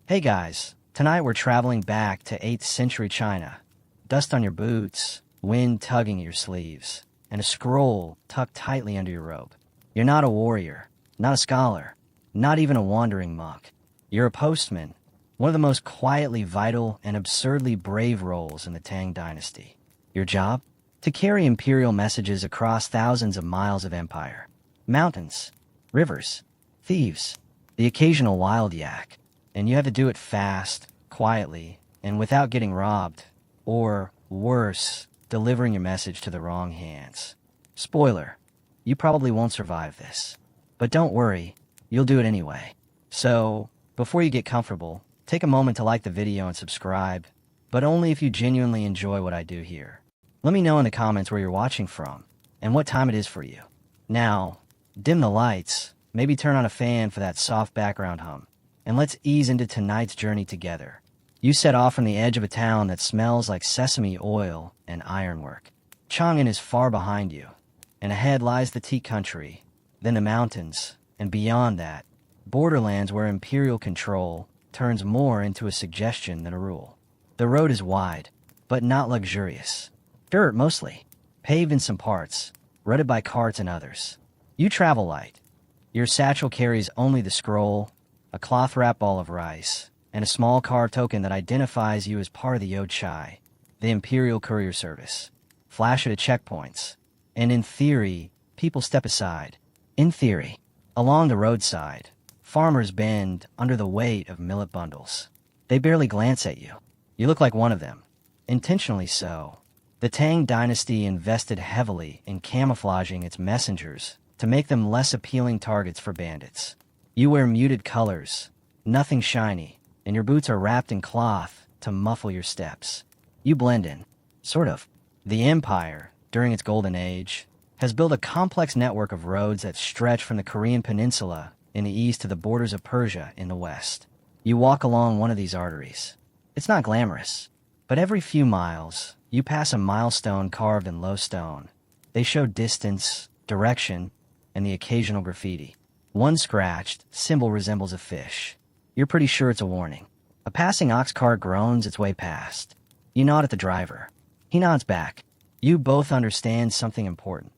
Hey guys, tonight we're traveling back to 8th century China. Dust on your boots, wind tugging at your sleeves, and a scroll tucked tightly under your robe. You're not a warrior, not a scholar, not even a wandering monk. You're a postman, one of the most quietly vital and absurdly brave roles in the Tang Dynasty. Your job? To carry imperial messages across thousands of miles of empire. Mountains, rivers, thieves, the occasional wild yak. And you have to do it fast, quietly, and without getting robbed. Or, worse, delivering your message to the wrong hands. Spoiler, you probably won't survive this. But don't worry, you'll do it anyway. So, before you get comfortable, take a moment to like the video and subscribe, but only if you genuinely enjoy what I do here. Let me know in the comments where you're watching from, and what time it is for you. Now, dim the lights, maybe turn on a fan for that soft background hum, and let's ease into tonight's journey together. You set off from the edge of a town that smells like sesame oil and ironwork. Chang'an is far behind you, and ahead lies the tea country, then the mountains, and beyond that, borderlands where imperial control turns more into a suggestion than a rule. The road is wide, but not luxurious. Dirt mostly, paved in some parts, rutted by carts in others. You travel light. Your satchel carries only the scroll, a cloth-wrapped ball of rice, and a small carved token that identifies you as part of the Chai, the Imperial Courier Service. Flash it at checkpoints, and in theory, people step aside. In theory, along the roadside, farmers bend under the weight of millet bundles. They barely glance at you. You look like one of them, intentionally so. The Tang Dynasty invested heavily in camouflaging its messengers to make them less appealing targets for bandits. You wear muted colors, nothing shiny, and your boots are wrapped in cloth to muffle your steps. You blend in, sort of. The Empire, during its golden age, has built a complex network of roads that stretch from the Korean peninsula in the east to the borders of Persia in the west. You walk along one of these arteries. It's not glamorous, but every few miles, you pass a milestone carved in low stone. They show distance, direction, and the occasional graffiti. One scratched symbol resembles a fish. You're pretty sure it's a warning. A passing ox cart groans its way past. You nod at the driver. He nods back. You both understand something important.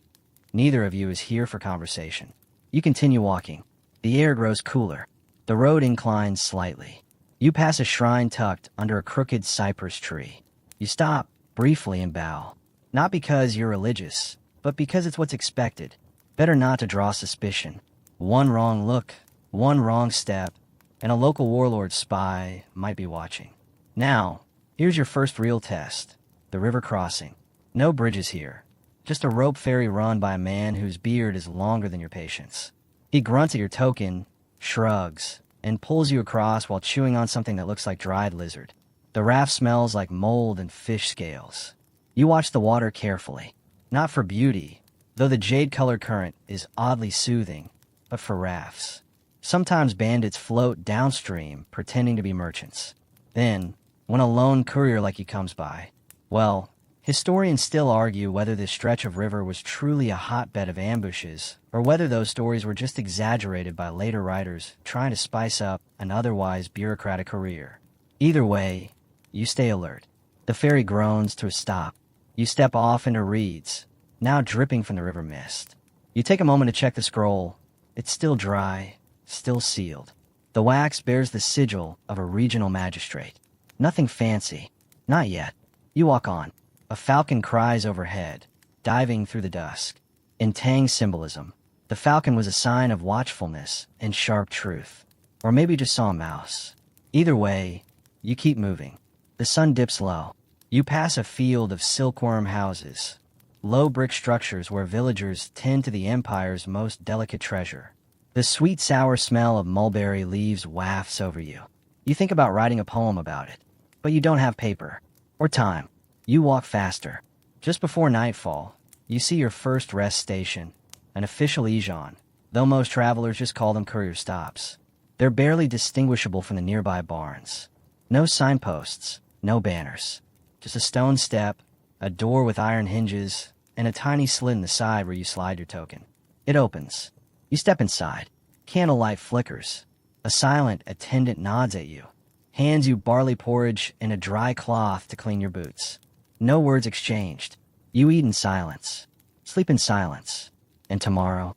Neither of you is here for conversation. You continue walking. The air grows cooler. The road inclines slightly. You pass a shrine tucked under a crooked cypress tree. You stop, briefly, and bow. Not because you're religious, but because it's what's expected. Better not to draw suspicion. One wrong look, one wrong step, and a local warlord spy might be watching. Now, here's your first real test. The river crossing. No bridges here. Just a rope ferry run by a man whose beard is longer than your patience. He grunts at your token, shrugs, and pulls you across while chewing on something that looks like dried lizard. The raft smells like mold and fish scales. You watch the water carefully. Not for beauty, though the jade-colored current is oddly soothing, but for rafts. Sometimes bandits float downstream, pretending to be merchants. Then, when a lone courier like you comes by, well, historians still argue whether this stretch of river was truly a hotbed of ambushes, or whether those stories were just exaggerated by later writers trying to spice up an otherwise bureaucratic career. Either way, you stay alert. The ferry groans to a stop. You step off into reeds, now dripping from the river mist. You take a moment to check the scroll. It's still dry, still sealed. The wax bears the sigil of a regional magistrate. Nothing fancy. Not yet. You walk on. A falcon cries overhead, diving through the dusk. In Tang symbolism, the falcon was a sign of watchfulness and sharp truth. Or maybe just saw a mouse. Either way, you keep moving. The sun dips low. You pass a field of silkworm houses, low brick structures where villagers tend to the empire's most delicate treasure. The sweet sour smell of mulberry leaves wafts over you. You think about writing a poem about it, but you don't have paper or time. You walk faster. Just before nightfall, you see your first rest station, an official Ijan, though most travelers just call them courier stops. They're barely distinguishable from the nearby barns. No signposts, no banners. Just a stone step, a door with iron hinges, and a tiny slit in the side where you slide your token. It opens. You step inside. Candlelight flickers. A silent attendant nods at you. hands you barley porridge and a dry cloth to clean your boots. No words exchanged. You eat in silence, sleep in silence. And tomorrow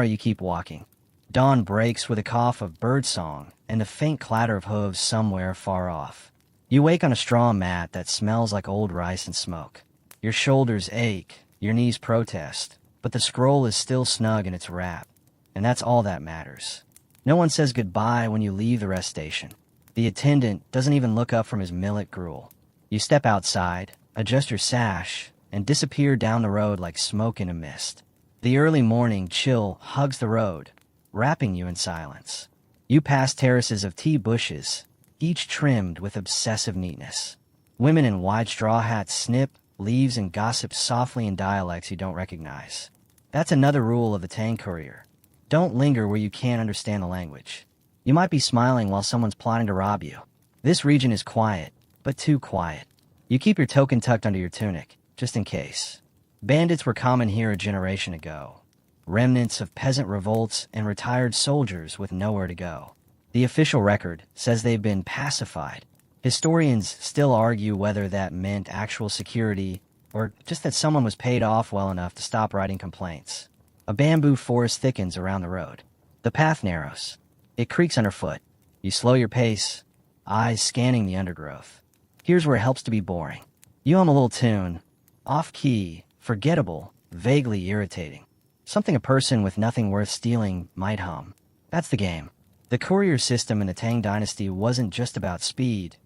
you keep walking. Dawn breaks with a cough of birdsong and the faint clatter of hooves somewhere far off. You wake on a straw mat that smells like old rice and smoke. Your shoulders ache, your knees protest, but the scroll is still snug in its wrap, and that's all that matters. No one says goodbye when you leave the rest station. The attendant doesn't even look up from his millet gruel. You step outside, adjust your sash, and disappear down the road like smoke in a mist. The early morning chill hugs the road, wrapping you in silence. You pass terraces of tea bushes, each trimmed with obsessive neatness. Women in wide straw hats snip leaves and gossip softly in dialects you don't recognize. That's another rule of the Tang courier. Don't linger where you can't understand the language. You might be smiling while someone's plotting to rob you. This region is quiet, but too quiet. You keep your token tucked under your tunic, just in case. Bandits were common here a generation ago. Remnants of peasant revolts and retired soldiers with nowhere to go. The official record says they've been pacified. Historians still argue whether that meant actual security or just that someone was paid off well enough to stop writing complaints. A bamboo forest thickens around the road. The path narrows. It creaks underfoot. You slow your pace, eyes scanning the undergrowth. Here's where it helps to be boring. You hum a little tune, off-key, forgettable, vaguely irritating. Something a person with nothing worth stealing might hum. That's the game. The courier system in the Tang Dynasty wasn't just about speed.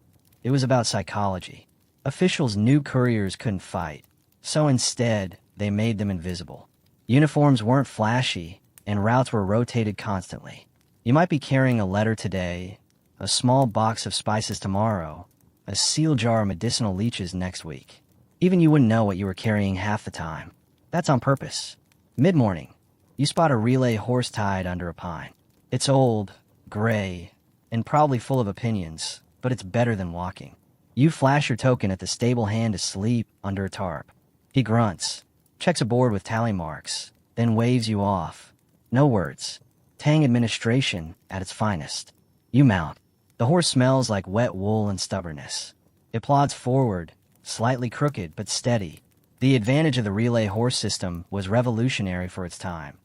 It was about psychology. Officials knew couriers couldn't fight, so instead, they made them invisible. Uniforms weren't flashy, and routes were rotated constantly. You might be carrying a letter today, a small box of spices tomorrow, a sealed jar of medicinal leeches next week. Even you wouldn't know what you were carrying half the time. That's on purpose. Mid-morning, you spot a relay horse tied under a pine. It's old, gray, and probably full of opinions, but it's better than walking. You flash your token at the stable hand asleep under a tarp. He grunts, checks a board with tally marks, then waves you off. No words. Tang administration at its finest. You mount. The horse smells like wet wool and stubbornness. It plods forward, slightly crooked but steady. The advantage of the relay horse system was revolutionary for its time.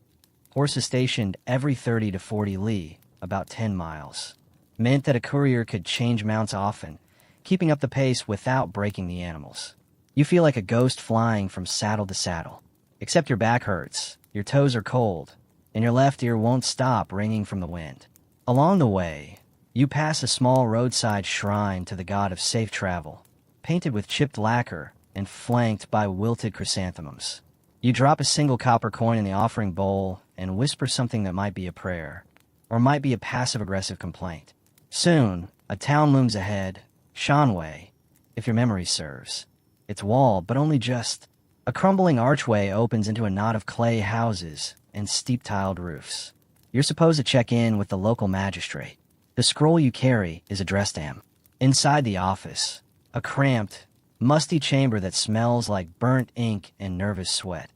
Horses stationed every 30 to 40 li, about 10 miles, meant that a courier could change mounts often, keeping up the pace without breaking the animals. You feel like a ghost flying from saddle to saddle. Except your back hurts, your toes are cold, and your left ear won't stop ringing from the wind. Along the way, you pass a small roadside shrine to the god of safe travel, painted with chipped lacquer and flanked by wilted chrysanthemums. You drop a single copper coin in the offering bowl and whisper something that might be a prayer, or might be a passive-aggressive complaint. Soon, a town looms ahead, Shanwei, if your memory serves. It's walled, but only just. A crumbling archway opens into a knot of clay houses and steep-tiled roofs. You're supposed to check in with the local magistrate. The scroll you carry is addressed to him. Inside the office, a cramped, musty chamber that smells like burnt ink and nervous sweat.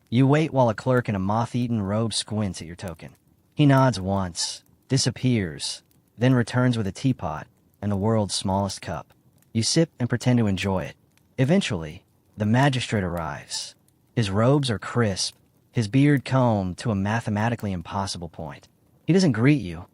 You wait while a clerk in a moth-eaten robe squints at your token. He nods once, disappears, then returns with a teapot and the world's smallest cup. You sip and pretend to enjoy it. Eventually, the magistrate arrives. His robes are crisp, his beard combed to a mathematically impossible point. He doesn't greet you,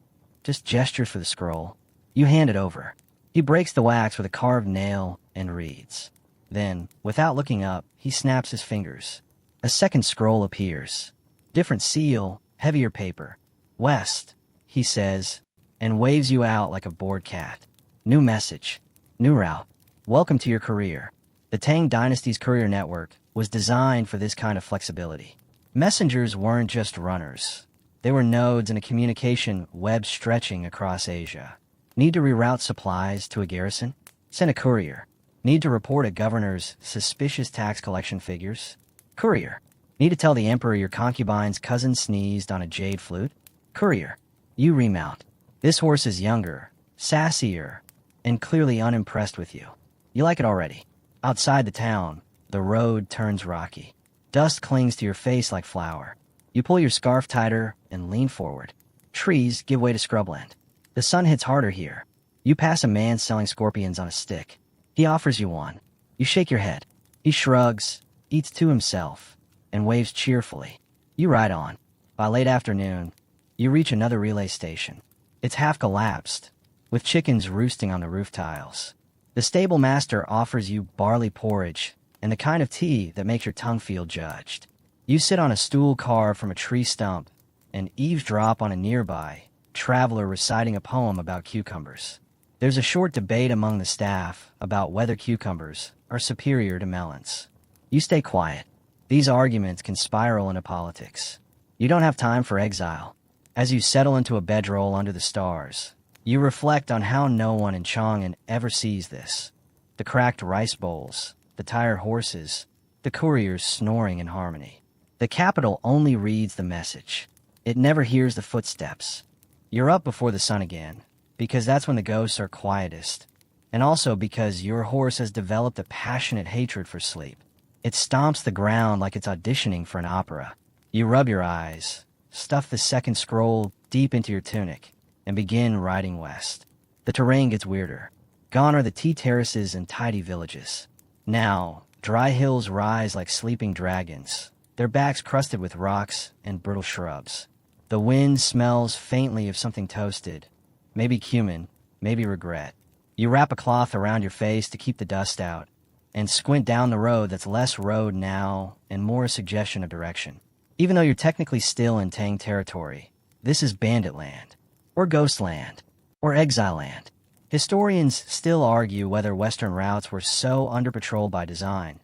just gestures for the scroll. You hand it over. He breaks the wax with a carved nail and reads. Then, without looking up, he snaps his fingers. A second scroll appears. Different seal, heavier paper. West, he says, and waves you out like a bored cat. New message. New route. Welcome to your career. The Tang Dynasty's courier network was designed for this kind of flexibility. Messengers weren't just runners. They were nodes in a communication web stretching across Asia. Need to reroute supplies to a garrison? Send a courier. Need to report a governor's suspicious tax collection figures? Courier. Need to tell the emperor your concubine's cousin sneezed on a jade flute? Courier. You remount. This horse is younger, sassier, and clearly unimpressed with you. You like it already. Outside the town, the road turns rocky. Dust clings to your face like flour. You pull your scarf tighter and lean forward. Trees give way to scrubland. The sun hits harder here. You pass a man selling scorpions on a stick. He offers you one. You shake your head. He shrugs, eats two himself, and waves cheerfully. You ride on. By late afternoon, you reach another relay station. It's half collapsed, with chickens roosting on the roof tiles. The stable master offers you barley porridge and the kind of tea that makes your tongue feel judged. You sit on a stool carved from a tree stump and eavesdrop on a nearby traveler reciting a poem about cucumbers. There's a short debate among the staff about whether cucumbers are superior to melons. You stay quiet. These arguments can spiral into politics. You don't have time for exile. As you settle into a bedroll under the stars, you reflect on how no one in Chang'an ever sees this. The cracked rice bowls, the tired horses, the couriers snoring in harmony. The capital only reads the message. It never hears the footsteps. You're up before the sun again, because that's when the ghosts are quietest, and also because your horse has developed a passionate hatred for sleep. It stomps the ground like it's auditioning for an opera. You rub your eyes, stuff the second scroll deep into your tunic, and begin riding west. The terrain gets weirder. Gone are the tea terraces and tidy villages. Now, dry hills rise like sleeping dragons, their backs crusted with rocks and brittle shrubs. The wind smells faintly of something toasted, maybe cumin, maybe regret. You wrap a cloth around your face to keep the dust out, and squint down the road that's less road now and more a suggestion of direction. Even though you're technically still in Tang territory, this is bandit land, or ghost land, or exile land. Historians still argue whether Western routes were so under-patrolled by design,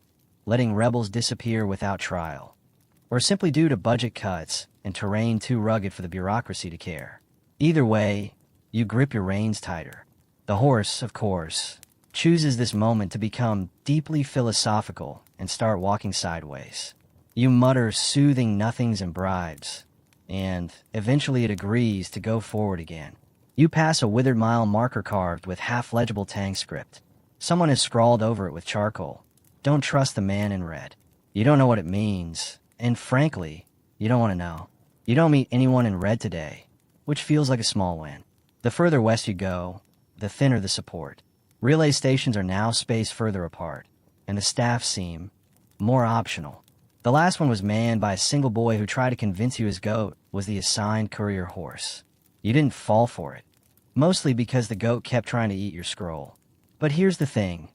letting rebels disappear without trial, or simply due to budget cuts and terrain too rugged for the bureaucracy to care. Either way, you grip your reins tighter. The horse, of course, chooses this moment to become deeply philosophical and start walking sideways. You mutter soothing nothings and bribes, and eventually it agrees to go forward again. You pass a withered mile marker carved with half-legible Tang script. Someone has scrawled over it with charcoal. Don't trust the man in red. You don't know what it means, and frankly, you don't want to know. You don't meet anyone in red today, which feels like a small win. The further west you go, the thinner the support. Relay stations are now spaced further apart, and the staff seem more optional. The last one was manned by a single boy who tried to convince you his goat was the assigned courier horse. You didn't fall for it, mostly because the goat kept trying to eat your scroll. But here's the thing.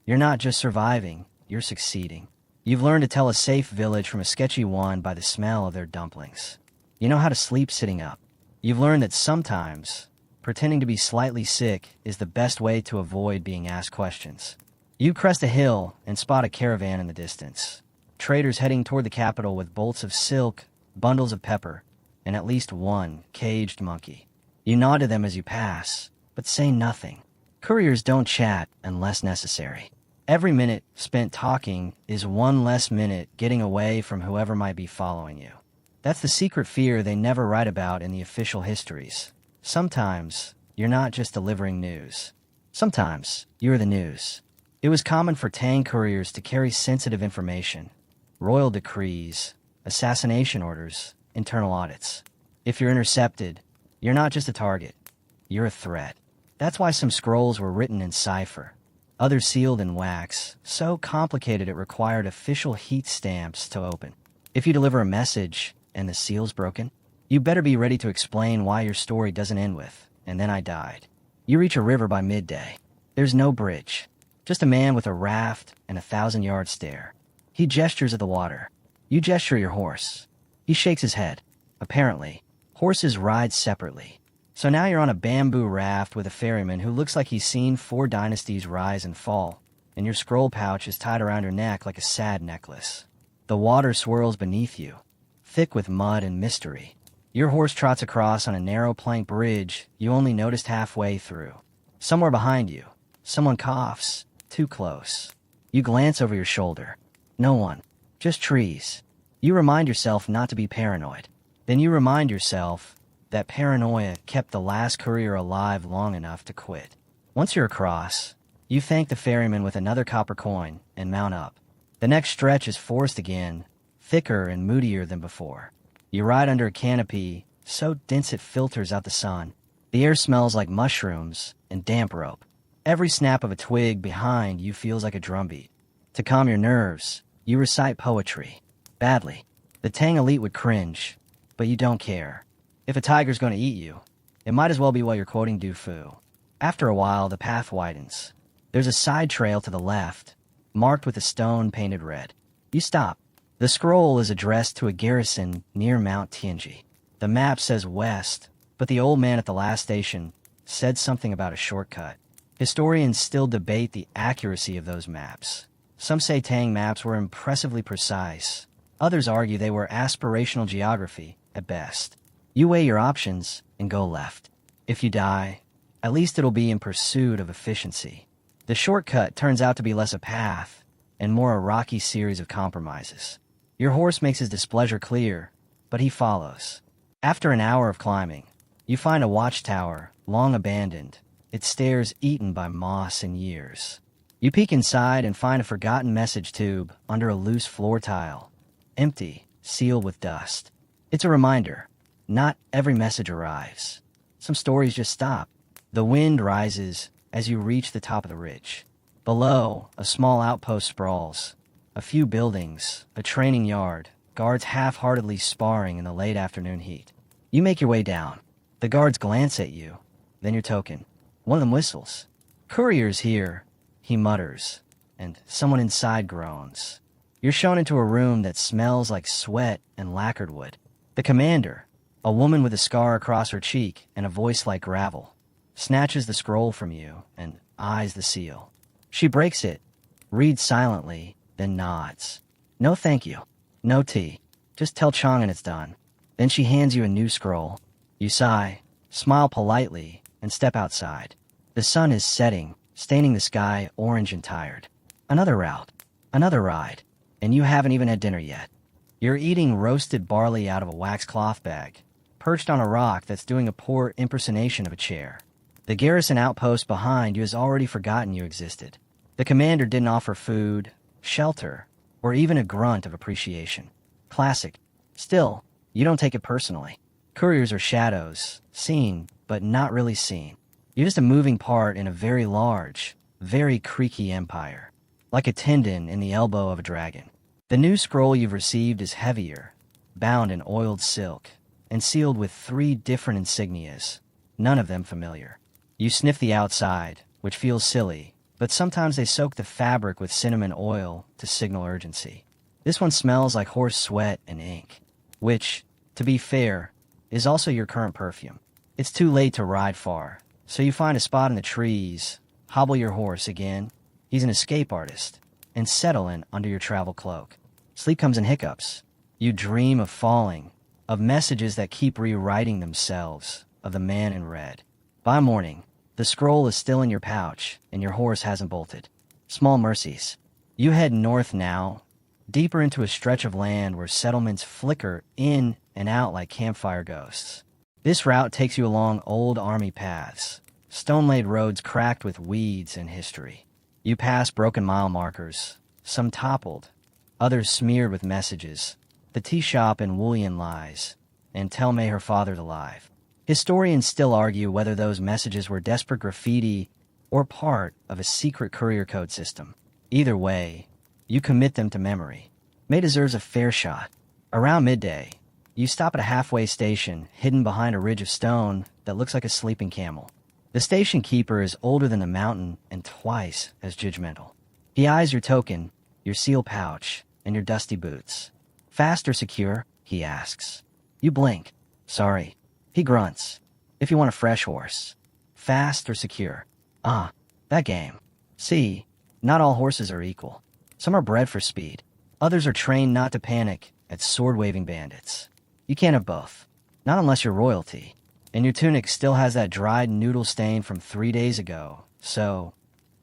You're not just surviving, you're succeeding. You've learned to tell a safe village from a sketchy one by the smell of their dumplings. You know how to sleep sitting up. You've learned that sometimes pretending to be slightly sick is the best way to avoid being asked questions. You crest a hill and spot a caravan in the distance. Traders heading toward the capital with bolts of silk, bundles of pepper, and at least one caged monkey. You nod to them as you pass, but say nothing. Couriers don't chat unless necessary. Every minute spent talking is one less minute getting away from whoever might be following you. That's the secret fear they never write about in the official histories. Sometimes, you're not just delivering news. Sometimes, you're the news. It was common for Tang couriers to carry sensitive information. Royal decrees, assassination orders, internal audits. If you're intercepted, you're not just a target. You're a threat. That's why some scrolls were written in cipher, others sealed in wax, so complicated it required official heat stamps to open. If you deliver a message and the seal's broken, you better be ready to explain why your story doesn't end with, "and then I died." You reach a river by midday. There's no bridge, just a man with a raft and a 1,000-yard stare. He gestures at the water. You gesture your horse. He shakes his head. Apparently, horses ride separately. So now you're on a bamboo raft with a ferryman who looks like he's seen 4 dynasties rise and fall, and your scroll pouch is tied around your neck like a sad necklace. The water swirls beneath you, thick with mud and mystery. Your horse trots across on a narrow plank bridge you only noticed halfway through. Somewhere behind you, someone coughs, too close. You glance over your shoulder. No one, just trees. You remind yourself not to be paranoid. Then you remind yourself that paranoia kept the last courier alive long enough to quit. Once you're across, you thank the ferryman with another copper coin and mount up. The next stretch is forest again, thicker and moodier than before. You ride under a canopy so dense it filters out the sun. The air smells like mushrooms and damp rope. Every snap of a twig behind you feels like a drumbeat. To calm your nerves, you recite poetry. Badly. The Tang elite would cringe, but you don't care. If a tiger's going to eat you, it might as well be while you're quoting Du Fu. After a while, the path widens. There's a side trail to the left, marked with a stone painted red. You stop. The scroll is addressed to a garrison near Mount Tianji. The map says west, but the old man at the last station said something about a shortcut. Historians still debate the accuracy of those maps. Some say Tang maps were impressively precise. Others argue they were aspirational geography at best. You weigh your options and go left. If you die, at least it'll be in pursuit of efficiency. The shortcut turns out to be less a path and more a rocky series of compromises. Your horse makes his displeasure clear, but he follows. After an hour of climbing, you find a watchtower, long abandoned, its stairs eaten by moss and years. You peek inside and find a forgotten message tube under a loose floor tile, empty, sealed with dust. It's a reminder. Not every message arrives. Some stories just stop. The wind rises as you reach the top of the ridge. Below, a small outpost sprawls. A few buildings, a training yard, guards half-heartedly sparring in the late afternoon heat. You make your way down. The guards glance at you, then your token. One of them whistles. "Courier's here," he mutters, and someone inside groans. You're shown into a room that smells like sweat and lacquered wood. The commander, a woman with a scar across her cheek and a voice like gravel, snatches the scroll from you and eyes the seal. She breaks it, reads silently, then nods. "No thank you. No tea. Just tell Chang'an it's done." Then she hands you a new scroll. You sigh, smile politely, and step outside. The sun is setting, staining the sky orange and tired. Another route, another ride, and you haven't even had dinner yet. You're eating roasted barley out of a wax cloth bag, perched on a rock that's doing a poor impersonation of a chair. The garrison outpost behind you has already forgotten you existed. The commander didn't offer food, shelter, or even a grunt of appreciation. Classic. Still, you don't take it personally. Couriers are shadows, seen, but not really seen. You're just a moving part in a very large, very creaky empire, like a tendon in the elbow of a dragon. The new scroll you've received is heavier, bound in oiled silk, and sealed with 3 different insignias, none of them familiar. You sniff the outside, which feels silly, but sometimes they soak the fabric with cinnamon oil to signal urgency. This one smells like horse sweat and ink, which, to be fair, is also your current perfume. It's too late to ride far, so you find a spot in the trees, hobble your horse again. He's an escape artist, and settle in under your travel cloak. Sleep comes in hiccups. You dream of falling, of messages that keep rewriting themselves, of the man in red. By morning, the scroll is still in your pouch, and your horse hasn't bolted. Small mercies. You head north now, deeper into a stretch of land where settlements flicker in and out like campfire ghosts. This route takes you along old army paths, stone-laid roads cracked with weeds and history. You pass broken mile markers, some toppled, others smeared with messages. The tea shop in Wulian lies, and tell may her father's alive. Historians still argue whether those messages were desperate graffiti or part of a secret courier code system. Either way, you commit them to memory. May deserves a fair shot. Around midday, you stop at a halfway station hidden behind a ridge of stone that looks like a sleeping camel. The station keeper is older than the mountain and twice as judgmental. He eyes your token, your seal pouch, and your dusty boots. "Fast or secure?" he asks. You blink. "Sorry." He grunts. "If you want a fresh horse. Fast or secure?" "Ah, that game. See, not all horses are equal. Some are bred for speed. Others are trained not to panic at sword-waving bandits. You can't have both. Not unless you're royalty. And your tunic still has that dried noodle stain from 3 days ago, so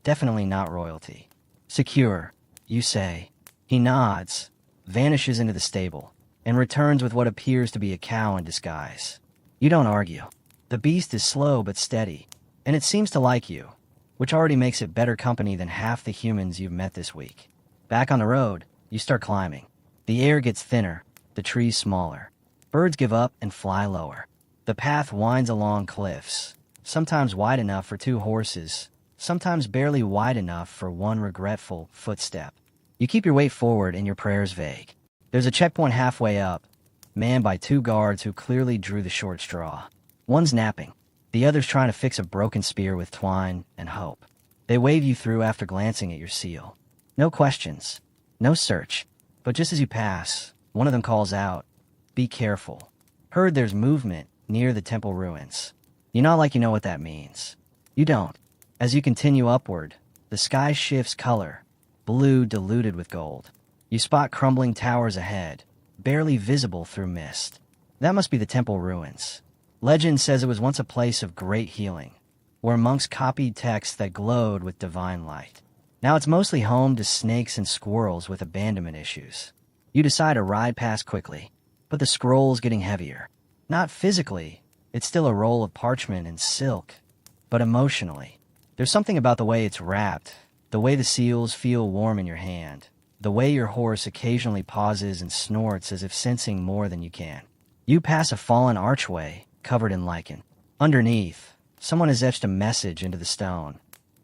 definitely not royalty." "Secure," you say. He nods, vanishes into the stable, and returns with what appears to be a cow in disguise. You don't argue. The beast is slow but steady, and it seems to like you, which already makes it better company than half the humans you've met this week. Back on the road, you start climbing. The air gets thinner, the trees smaller. Birds give up and fly lower. The path winds along cliffs, sometimes wide enough for 2 horses, sometimes barely wide enough for 1 regretful footstep. You keep your weight forward and your prayers vague. There's a checkpoint halfway up, manned by 2 guards who clearly drew the short straw. One's napping, the other's trying to fix a broken spear with twine and hope. They wave you through after glancing at your seal. No questions, no search, but just as you pass, one of them calls out, "Be careful." Heard there's movement near the temple ruins. You nod like you know what that means. You don't. As you continue upward, the sky shifts color, blue diluted with gold. You spot crumbling towers ahead, barely visible through mist. That must be the temple ruins. Legend says it was once a place of great healing, where monks copied texts that glowed with divine light. Now it's mostly home to snakes and squirrels with abandonment issues. You decide to ride past quickly, but the scroll's getting heavier. Not physically, it's still a roll of parchment and silk, but emotionally. There's something about the way it's wrapped, the way the seals feel warm in your hand, the way your horse occasionally pauses and snorts as if sensing more than you can. You pass a fallen archway covered in lichen. Underneath, someone has etched a message into the stone.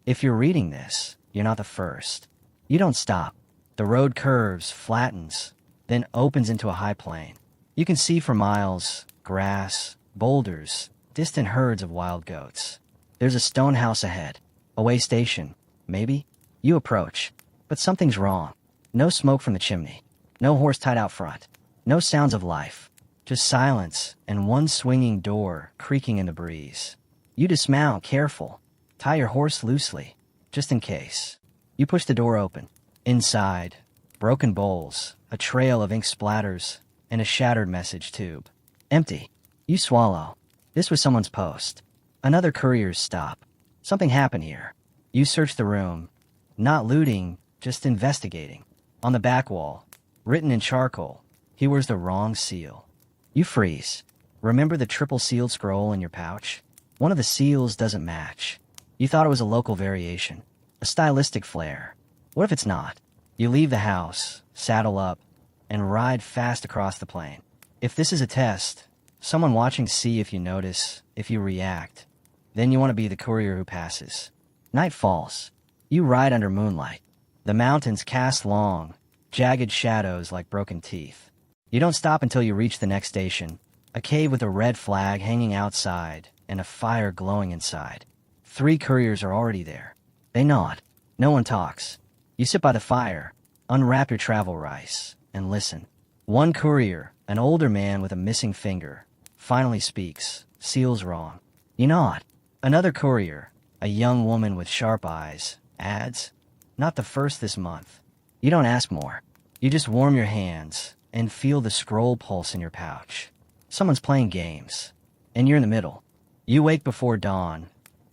If you're reading this, you're not the first. You don't stop. The road curves, flattens, then opens into a high plain. You can see for miles, grass, boulders, distant herds of wild goats. There's a stone house ahead, a way station, maybe? You approach, but something's wrong. No smoke from the chimney, no horse tied out front, no sounds of life, just silence and one swinging door creaking in the breeze. You dismount, careful. Tie your horse loosely, just in case. You push the door open. Inside, broken bowls, a trail of ink splatters, and a shattered message tube. Empty. You swallow. This was someone's post. Another courier's stop. Something happened here. You search the room. Not looting, just investigating. On the back wall, written in charcoal, he wears the wrong seal. You freeze. Remember the triple sealed scroll in your pouch? One of the seals doesn't match. You thought it was a local variation, a stylistic flair. What if it's not? You leave the house, saddle up, and ride fast across the plain. If this is a test, someone watching to see if you notice, if you react, then you want to be the courier who passes. Night falls. You ride under moonlight. The mountains cast long, jagged shadows like broken teeth. You don't stop until you reach the next station, a cave with a red flag hanging outside and a fire glowing inside. 3 couriers are already there. They nod. No one talks. You sit by the fire, unwrap your travel rice, and listen. One courier, an older man with a missing finger, finally speaks. Seal's wrong. You nod. Another courier, a young woman with sharp eyes, adds, "Not the first this month." You don't ask more. You just warm your hands and feel the scroll pulse in your pouch. Someone's playing games, and you're in the middle. You wake before dawn,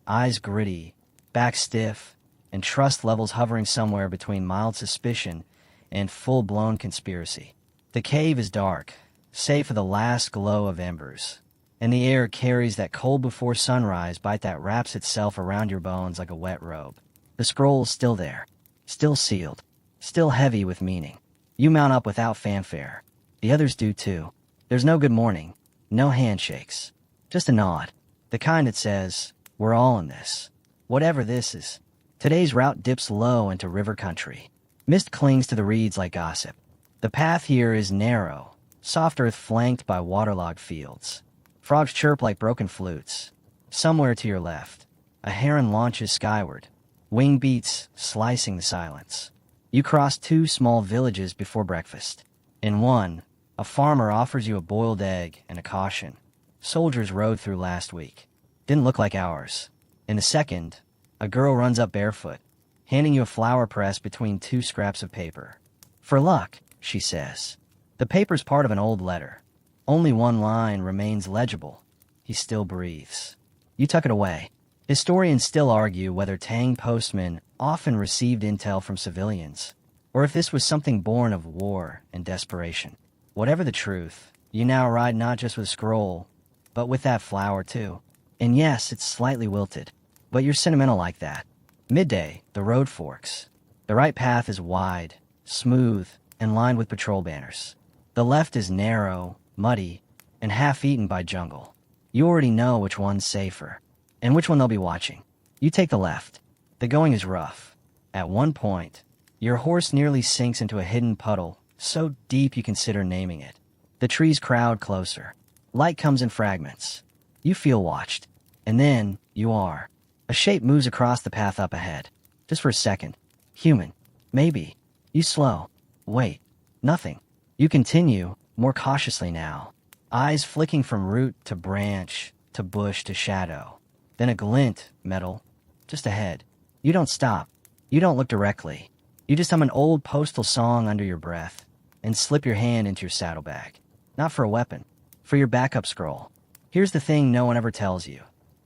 eyes gritty, back stiff, and trust levels hovering somewhere between mild suspicion and full-blown conspiracy. The cave is dark, save for the last glow of embers, and the air carries that cold before sunrise bite that wraps itself around your bones like a wet robe. The scroll's still there, still sealed, still heavy with meaning. You mount up without fanfare. The others do too. There's no good morning, no handshakes, just a nod. The kind that says, "We're all in this. Whatever this is." Today's route dips low into river country. Mist clings to the reeds like gossip. The path here is narrow, soft earth flanked by waterlogged fields. Frogs chirp like broken flutes. Somewhere to your left, a heron launches skyward, wing beats slicing the silence. You cross 2 small villages before breakfast. In one, a farmer offers you a boiled egg and a caution. Soldiers rode through last week. Didn't look like ours. In the second, a girl runs up barefoot, handing you a flower press between 2 scraps of paper. "For luck," she says. The paper's part of an old letter. Only one line remains legible. He still breathes. You tuck it away. Historians still argue whether Tang postmen often received intel from civilians, or if this was something born of war and desperation. Whatever the truth, you now ride not just with a scroll, but with that flower too. And yes, it's slightly wilted, but you're sentimental like that. Midday, the road forks. The right path is wide, smooth, and lined with patrol banners. The left is narrow, muddy, and half-eaten by jungle. You already know which one's safer. and which one they'll be watching. You take the left. The going is rough. At one point, your horse nearly sinks into a hidden puddle, so deep you consider naming it. The trees crowd closer. Light comes in fragments. You feel watched. And then, you are. A shape moves across the path up ahead. Just for a second. Human. Maybe. You slow. Wait. Nothing. You continue, more cautiously now. Eyes flicking from root to branch, to bush to shadow. Then a glint, metal. Just ahead. You don't stop. You don't look directly. You just hum an old postal song under your breath and slip your hand into your saddlebag. Not for a weapon. For your backup scroll. Here's the thing no one ever tells you.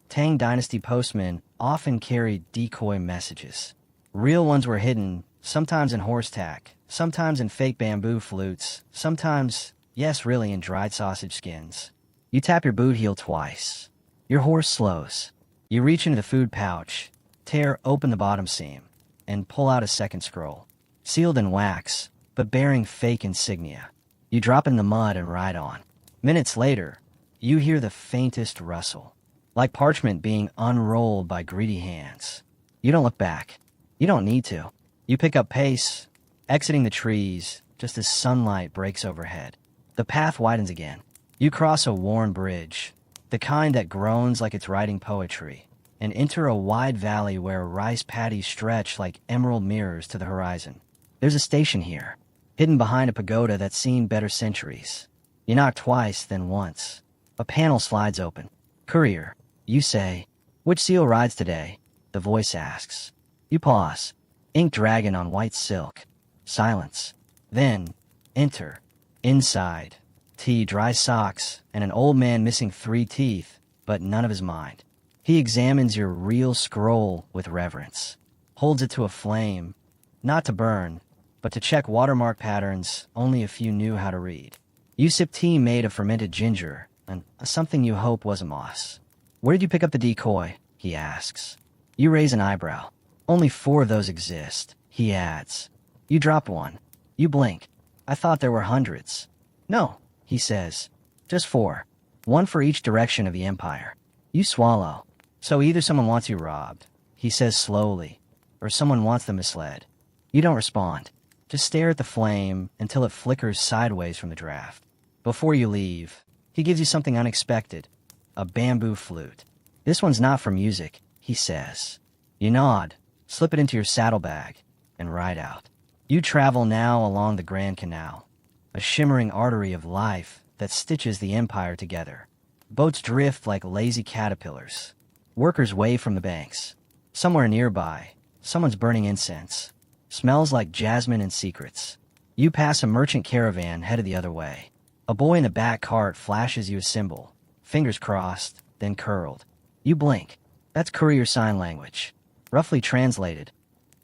Tang Dynasty Postmen often carried decoy messages. Real ones were hidden, sometimes in horse tack, sometimes in fake bamboo flutes, sometimes, yes, really in dried sausage skins. You tap your boot heel twice. Your horse slows. You reach into the food pouch, tear open the bottom seam, and pull out a second scroll. Sealed in wax, but bearing fake insignia. You drop in the mud and ride on. Minutes later, you hear the faintest rustle, like parchment being unrolled by greedy hands. You don't look back. You don't need to. You pick up pace, exiting the trees just as sunlight breaks overhead. The path widens again. You cross a worn bridge, the kind that groans like it's writing poetry, and enter a wide valley where rice paddies stretch like emerald mirrors to the horizon. There's a station here, hidden behind a pagoda that's seen better centuries. You knock twice, then once. A panel slides open. Courier, you say. Which seal rides today? The voice asks. You pause. Ink dragon on white silk. Silence. Then, enter. Inside. Tea, dry socks, and an old man missing 3 teeth, but none of his mind. He examines your real scroll with reverence. Holds it to a flame. Not to burn, but to check watermark patterns only a few knew how to read. You sip tea made of fermented ginger, and something you hope was a moss. Where did you pick up the decoy? He asks. You raise an eyebrow. Only 4 of those exist, he adds. You drop one. You blink. I thought there were hundreds. No, he says. Just 4. 1 for each direction of the empire. You swallow. So either someone wants you robbed, he says slowly, or someone wants them misled. You don't respond. Just stare at the flame until it flickers sideways from the draft. Before you leave, he gives you something unexpected. A bamboo flute. This one's not for music, he says. You nod, slip it into your saddlebag, and ride out. You travel now along the Grand Canal, a shimmering artery of life that stitches the empire together. Boats drift like lazy caterpillars. Workers wave from the banks. Somewhere nearby, someone's burning incense. Smells like jasmine and secrets. You pass a merchant caravan headed the other way. A boy in the back cart flashes you a symbol, fingers crossed, then curled. You blink. That's courier sign language. Roughly translated.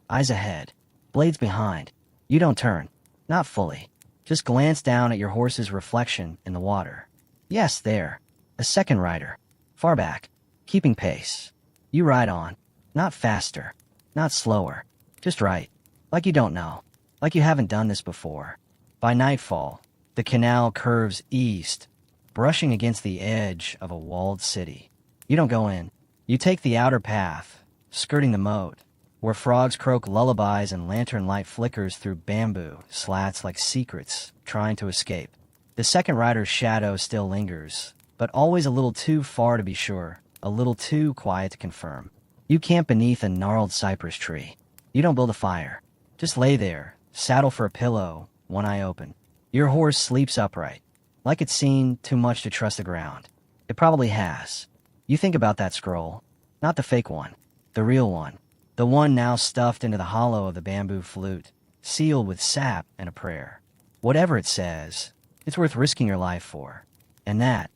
Eyes ahead. Blades behind. You don't turn. Not fully. Just glance down at your horse's reflection in the water. Yes, there. A second rider. Far back. Keeping pace. You ride on. Not faster. Not slower. Just right. Like you don't know. Like you haven't done this before. By nightfall, the canal curves east, brushing against the edge of a walled city. You don't go in. You take the outer path, skirting the moat, where frogs croak lullabies and lantern light flickers through bamboo slats like secrets trying to escape. The second rider's shadow still lingers, but always a little too far to be sure, a little too quiet to confirm. You camp beneath a gnarled cypress tree. You don't build a fire. Just lay there, saddle for a pillow, one eye open. Your horse sleeps upright, like it's seen too much to trust the ground. It probably has. You think about that scroll. Not the fake one. The real one. The one now stuffed into the hollow of the bamboo flute, sealed with sap and a prayer. Whatever it says, it's worth risking your life for. And that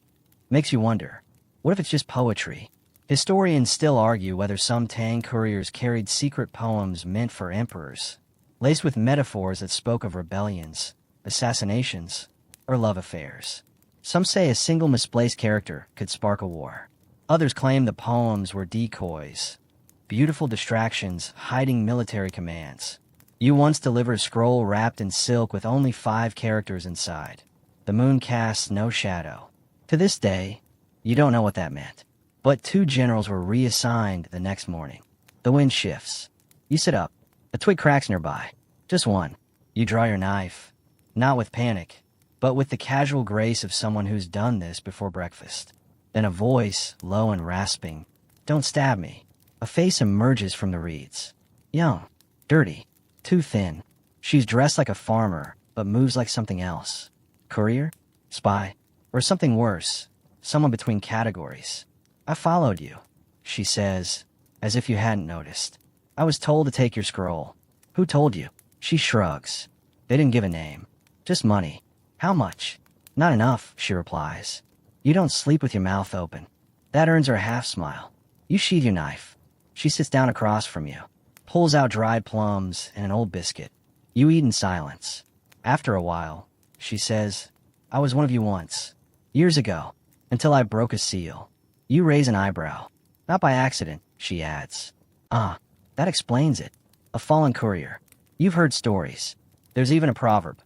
makes you wonder, what if it's just poetry? Historians still argue whether some Tang couriers carried secret poems meant for emperors, laced with metaphors that spoke of rebellions, assassinations, or love affairs. Some say a single misplaced character could spark a war. Others claim the poems were decoys, beautiful distractions hiding military commands. You once delivered a scroll wrapped in silk with only 5 characters inside. The moon casts no shadow. To this day, you don't know what that meant. But 2 generals were reassigned the next morning. The wind shifts. You sit up. A twig cracks nearby. Just one. You draw your knife. Not with panic, but with the casual grace of someone who's done this before breakfast. Then a voice, low and rasping. Don't stab me. A face emerges from the reeds. Young. Dirty. Too thin. She's dressed like a farmer, but moves like something else. Courier? Spy? Or something worse. Someone between categories. I followed you, she says, as if you hadn't noticed. I was told to take your scroll. Who told you? She shrugs. They didn't give a name. Just money. How much? Not enough, she replies. You don't sleep with your mouth open. That earns her a half smile. You sheathe your knife. She sits down across from you, pulls out dried plums and an old biscuit. You eat in silence. After a while, she says, I was one of you once. Years ago, until I broke a seal. You raise an eyebrow. Not by accident, she adds. Ah, that explains it. A fallen courier. You've heard stories. There's even a proverb.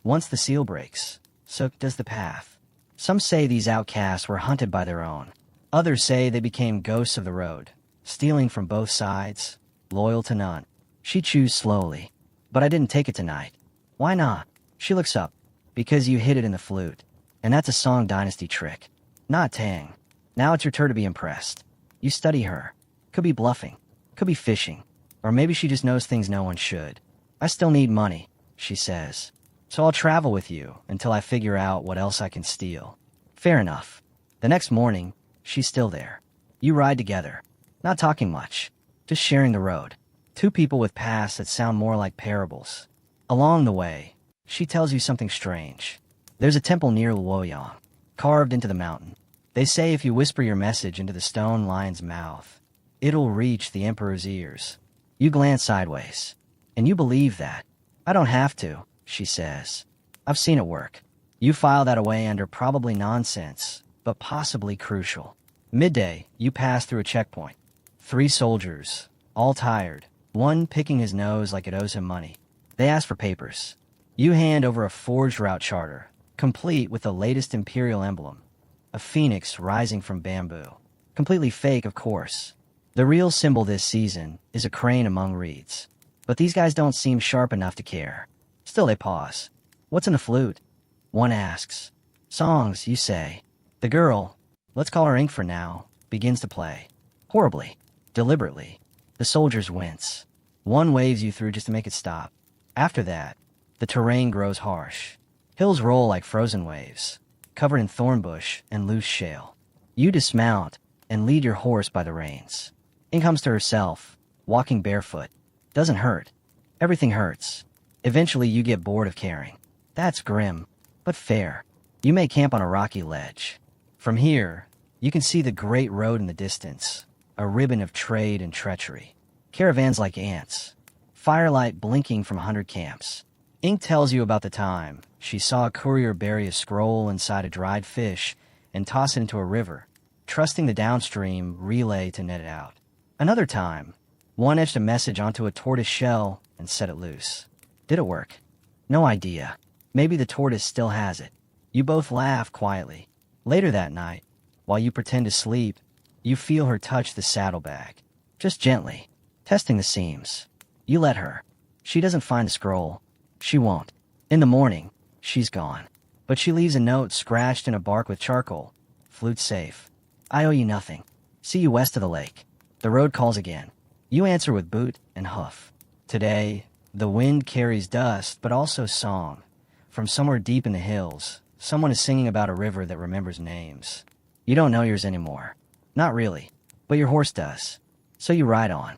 Once the seal breaks, so does the path. Some say these outcasts were hunted by their own. Others say they became ghosts of the road, stealing from both sides, loyal to none. She chews slowly. But I didn't take it tonight. Why not? She looks up. Because you hid it in the flute. And that's a Tang Dynasty trick. Not Tang. Now it's your turn to be impressed. You study her. Could be bluffing. Could be fishing. Or maybe she just knows things no one should. I still need money, she says. So I'll travel with you until I figure out what else I can steal. Fair enough. The next morning, she's still there. You ride together. Not talking much. Just sharing the road. 2 people with pasts that sound more like parables. Along the way, she tells you something strange. There's a temple near Luoyang, carved into the mountain. They say if you whisper your message into the stone lion's mouth, it'll reach the emperor's ears. You glance sideways. And you believe that. I don't have to, she says. I've seen it work. You file that away under probably nonsense, but possibly crucial. Midday, you pass through a checkpoint. 3 soldiers, all tired, one picking his nose like it owes him money. They ask for papers. You hand over a forged route charter, complete with the latest imperial emblem. A phoenix rising from bamboo. Completely fake, of course. The real symbol this season is a crane among reeds. But these guys don't seem sharp enough to care. Still they pause. What's in the flute? One asks. Songs, you say. The girl, let's call her Ink for now, begins to play. Horribly. Deliberately. The soldiers wince. One waves you through just to make it stop. After that, the terrain grows harsh. Hills roll like frozen waves, covered in thorn bush and loose shale. You dismount and lead your horse by the reins. Ink comes to herself, walking barefoot. Doesn't hurt. Everything hurts. Eventually you get bored of caring. That's grim, but fair. You may camp on a rocky ledge. From here, you can see the great road in the distance, a ribbon of trade and treachery. Caravans like ants. Firelight blinking from 100 camps. Ink tells you about the time she saw a courier bury a scroll inside a dried fish and toss it into a river, trusting the downstream relay to net it out. Another time, one etched a message onto a tortoise shell and set it loose. Did it work? No idea. Maybe the tortoise still has it. You both laugh quietly. Later that night, while you pretend to sleep, you feel her touch the saddlebag. Just gently, testing the seams. You let her. She doesn't find the scroll. She won't. In the morning, she's gone. But she leaves a note scratched in a bark with charcoal. Flute safe. I owe you nothing. See you west of the lake. The road calls again. You answer with boot and hoof. Today, the wind carries dust, but also song. From somewhere deep in the hills, someone is singing about a river that remembers names. You don't know yours anymore. Not really, but your horse does. So you ride on.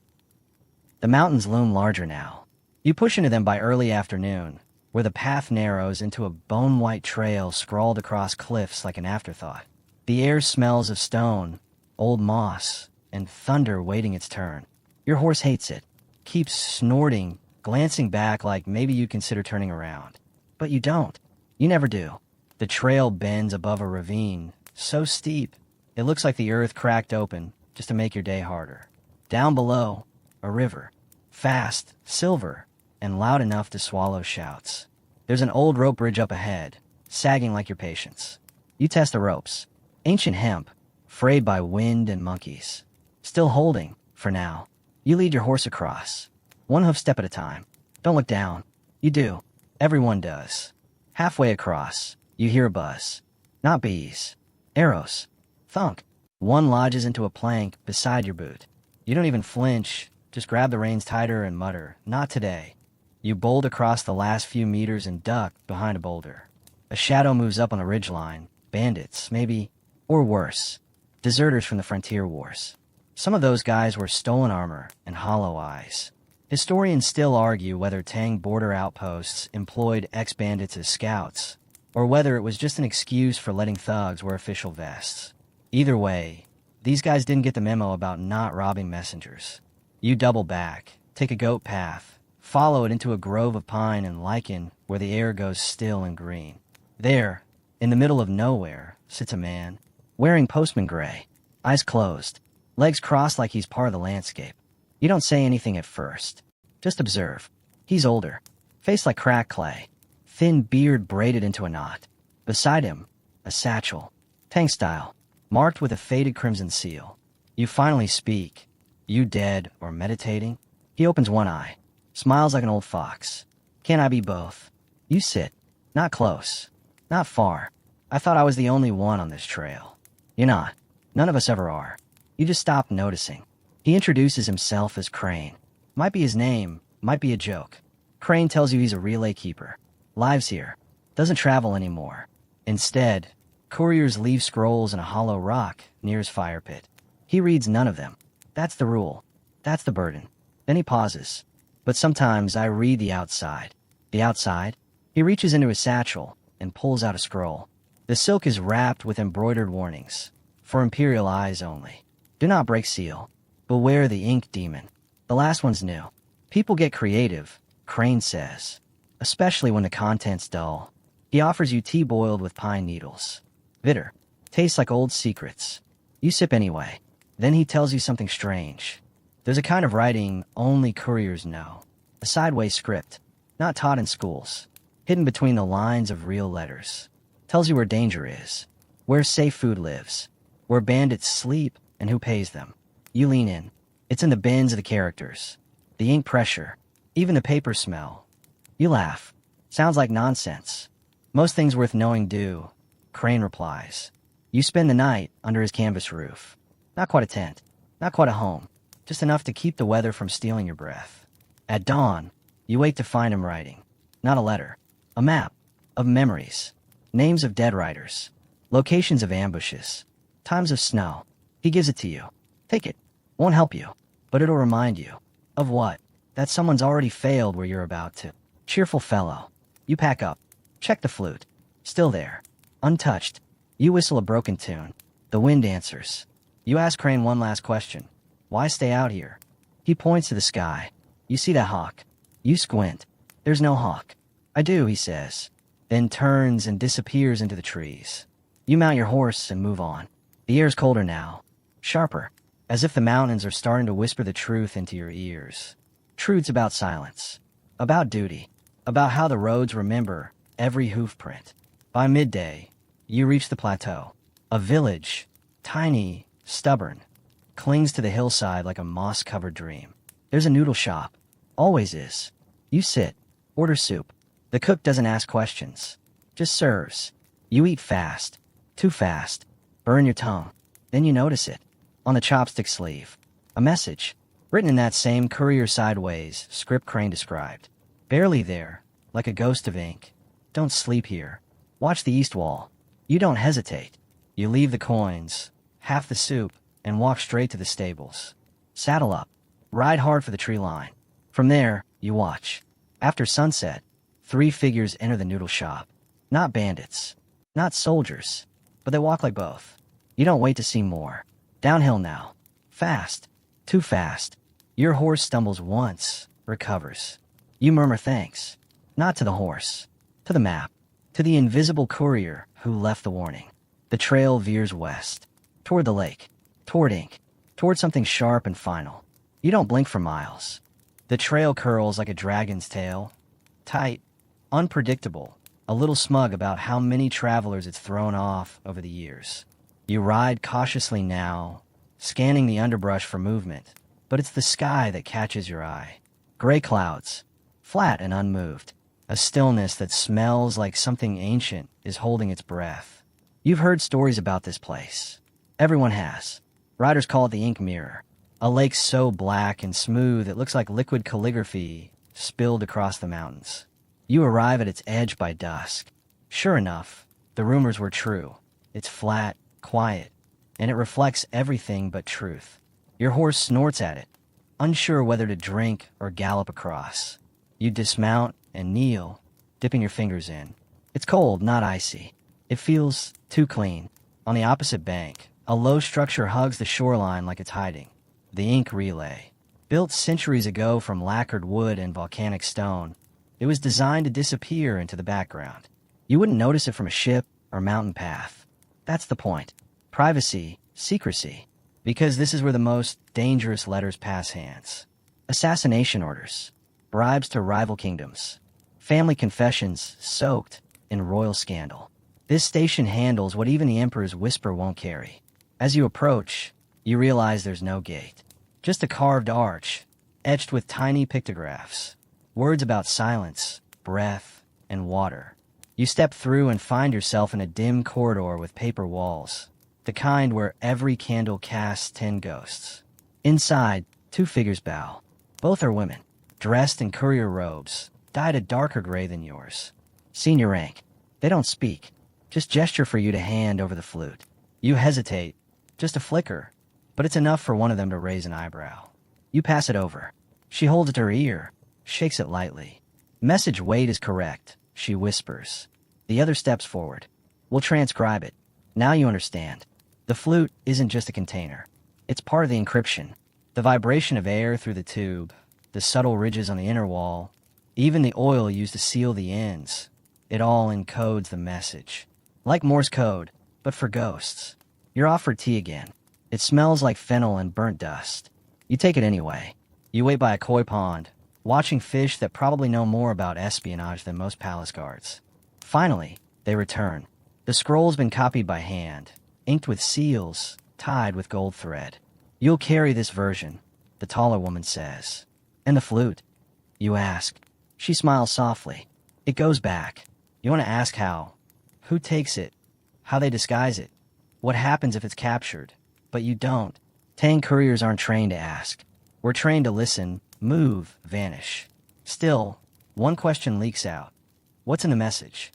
The mountains loom larger now. You push into them by early afternoon, where the path narrows into a bone-white trail scrawled across cliffs like an afterthought. The air smells of stone, old moss, and thunder waiting its turn. Your horse hates it, keeps snorting, glancing back like maybe you consider turning around. But you don't. You never do. The trail bends above a ravine, so steep, it looks like the earth cracked open just to make your day harder. Down below, a river. Fast, silver, and loud enough to swallow shouts. There's an old rope bridge up ahead, sagging like your patience. You test the ropes. Ancient hemp, frayed by wind and monkeys. Still holding, for now. You lead your horse across. One hoof step at a time. Don't look down. You do. Everyone does. Halfway across, you hear a buzz. Not bees. Arrows. Thunk. One lodges into a plank beside your boot. You don't even flinch, just grab the reins tighter and mutter, "Not today." You bolt across the last few meters and duck behind a boulder. A shadow moves up on the ridgeline. Bandits, maybe. Or worse. Deserters from the frontier wars. Some of those guys wore stolen armor and hollow eyes. Historians still argue whether Tang border outposts employed ex-bandits as scouts, or whether it was just an excuse for letting thugs wear official vests. Either way, these guys didn't get the memo about not robbing messengers. You double back, take a goat path, follow it into a grove of pine and lichen where the air goes still and green. There, in the middle of nowhere, sits a man, wearing postman gray, eyes closed, legs crossed like he's part of the landscape. You don't say anything at first. Just observe. He's older, face like cracked clay, thin beard braided into a knot. Beside him, a satchel, Tang style, marked with a faded crimson seal. You finally speak. You dead or meditating? He opens one eye, smiles like an old fox. Can I be both? You sit. Not close. Not far. I thought I was the only one on this trail. You're not. None of us ever are. You just stopped noticing. He introduces himself as Crane. Might be his name, might be a joke. Crane tells you he's a relay keeper. Lives here. Doesn't travel anymore. Instead, couriers leave scrolls in a hollow rock near his fire pit. He reads none of them. That's the rule. That's the burden. Then he pauses. But sometimes I read the outside. The outside? He reaches into his satchel and pulls out a scroll. The silk is wrapped with embroidered warnings. For imperial eyes only. Do not break seal. Beware the ink demon. The last one's new. People get creative, Crane says. Especially when the content's dull. He offers you tea boiled with pine needles. Bitter. Tastes like old secrets. You sip anyway. Then he tells you something strange. There's a kind of writing only couriers know. A sideways script. Not taught in schools. Hidden between the lines of real letters. Tells you where danger is. Where safe food lives. Where bandits sleep and who pays them. You lean in. It's in the bends of the characters. The ink pressure. Even the paper smell. You laugh. Sounds like nonsense. Most things worth knowing do. Crane replies. You spend the night under his canvas roof. Not quite a tent. Not quite a home. Just enough to keep the weather from stealing your breath. At dawn, you wake to find him writing. Not a letter. A map. Of memories. Names of dead riders. Locations of ambushes. Times of snow. He gives it to you. Take it. Won't help you, but it'll remind you. Of what? That someone's already failed where you're about to. Cheerful fellow. You pack up. Check the flute. Still there. Untouched. You whistle a broken tune. The wind answers. You ask Crane one last question. Why stay out here? He points to the sky. You see that hawk. You squint. There's no hawk. I do, he says. Then turns and disappears into the trees. You mount your horse and move on. The air's colder now. Sharper. As if the mountains are starting to whisper the truth into your ears. Truths about silence. About duty. About how the roads remember every hoof print. By midday, you reach the plateau. A village, tiny, stubborn, clings to the hillside like a moss-covered dream. There's a noodle shop. Always is. You sit. Order soup. The cook doesn't ask questions. Just serves. You eat fast. Too fast. Burn your tongue. Then you notice it. On the chopstick sleeve. A message. Written in that same courier sideways script Crane described. Barely there. Like a ghost of ink. Don't sleep here. Watch the east wall. You don't hesitate. You leave the coins, half the soup, and walk straight to the stables. Saddle up. Ride hard for the tree line. From there, you watch. After sunset, 3 figures enter the noodle shop. Not bandits. Not soldiers. But they walk like both. You don't wait to see more. Downhill now. Fast. Too fast. Your horse stumbles once, recovers. You murmur thanks. Not to the horse. To the map. To the invisible courier who left the warning. The trail veers west. Toward the lake. Toward ink. Toward something sharp and final. You don't blink for miles. The trail curls like a dragon's tail. Tight. Unpredictable. A little smug about how many travelers it's thrown off over the years. You ride cautiously now, scanning the underbrush for movement, but it's the sky that catches your eye. Gray clouds, flat and unmoved, a stillness that smells like something ancient is holding its breath. You've heard stories about this place. Everyone has. Riders call it the Ink Mirror, a lake so black and smooth it looks like liquid calligraphy spilled across the mountains. You arrive at its edge by dusk. Sure enough, the rumors were true. It's flat, quiet, and it reflects everything but truth. Your horse snorts at it, unsure whether to drink or gallop across. You dismount and kneel, dipping your fingers in. It's cold, not icy. It feels too clean. On the opposite bank, a low structure hugs the shoreline like it's hiding. The Ink Relay. Built centuries ago from lacquered wood and volcanic stone, it was designed to disappear into the background. You wouldn't notice it from a ship or mountain path. That's the point. Privacy, secrecy. Because this is where the most dangerous letters pass hands. Assassination orders, bribes to rival kingdoms, family confessions soaked in royal scandal. This station handles what even the emperor's whisper won't carry. As you approach, you realize there's no gate. Just a carved arch, etched with tiny pictographs. Words about silence, breath, and water. You step through and find yourself in a dim corridor with paper walls. The kind where every candle casts 10 ghosts. Inside, 2 figures bow. Both are women, dressed in courier robes, dyed a darker gray than yours. Senior rank. They don't speak, just gesture for you to hand over the flute. You hesitate, just a flicker, but it's enough for one of them to raise an eyebrow. You pass it over. She holds it to her ear, shakes it lightly. Message weight is correct, she whispers. The other steps forward. We'll transcribe it. Now you understand. The flute isn't just a container. It's part of the encryption. The vibration of air through the tube, the subtle ridges on the inner wall, even the oil used to seal the ends. It all encodes the message. Like Morse code, but for ghosts. You're offered tea again. It smells like fennel and burnt dust. You take it anyway. You wait by a koi pond, watching fish that probably know more about espionage than most palace guards. Finally, they return. The scroll's been copied by hand, inked with seals, tied with gold thread. You'll carry this version, the taller woman says. And the flute? You ask. She smiles softly. It goes back. You want to ask how. Who takes it? How they disguise it? What happens if it's captured? But you don't. Tang couriers aren't trained to ask. We're trained to listen, move, vanish. Still, one question leaks out. What's in the message?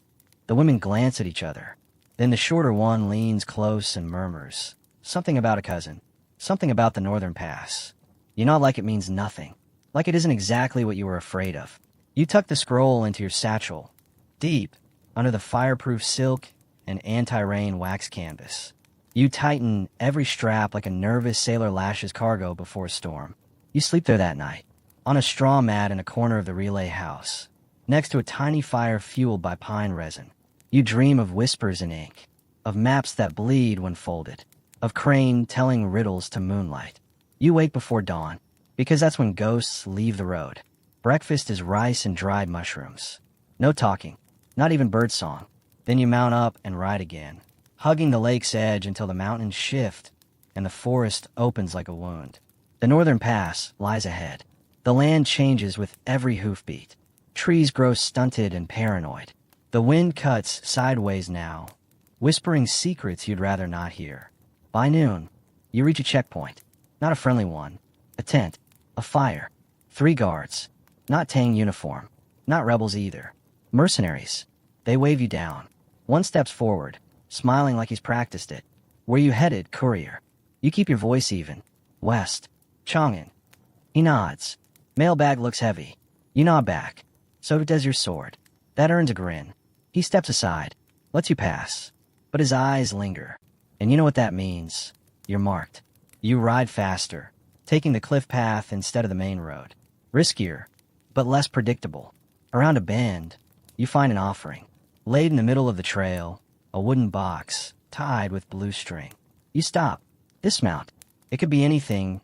The women glance at each other. Then the shorter one leans close and murmurs. Something about a cousin. Something about the northern pass. You nod like it means nothing. Like it isn't exactly what you were afraid of. You tuck the scroll into your satchel. Deep, under the fireproof silk and anti-rain wax canvas. You tighten every strap like a nervous sailor lashes cargo before a storm. You sleep there that night, on a straw mat in a corner of the relay house, next to a tiny fire fueled by pine resin. You dream of whispers in ink, of maps that bleed when folded, of Crane telling riddles to moonlight. You wake before dawn, because that's when ghosts leave the road. Breakfast is rice and dried mushrooms. No talking, not even birdsong. Then you mount up and ride again, hugging the lake's edge until the mountains shift and the forest opens like a wound. The northern pass lies ahead. The land changes with every hoofbeat. Trees grow stunted and paranoid. The wind cuts sideways now, whispering secrets you'd rather not hear. By noon, you reach a checkpoint. Not a friendly one. A tent. A fire. 3 guards. Not Tang uniform. Not rebels either. Mercenaries. They wave you down. One steps forward, smiling like he's practiced it. Where you headed, courier? You keep your voice even. West. Chang'an. He nods. Mailbag looks heavy. You nod back. So does your sword. That earns a grin. He steps aside, lets you pass. But his eyes linger. And you know what that means. You're marked. You ride faster, taking the cliff path instead of the main road. Riskier, but less predictable. Around a bend, you find an offering. Laid in the middle of the trail, a wooden box, tied with blue string. You stop. Dismount. It could be anything.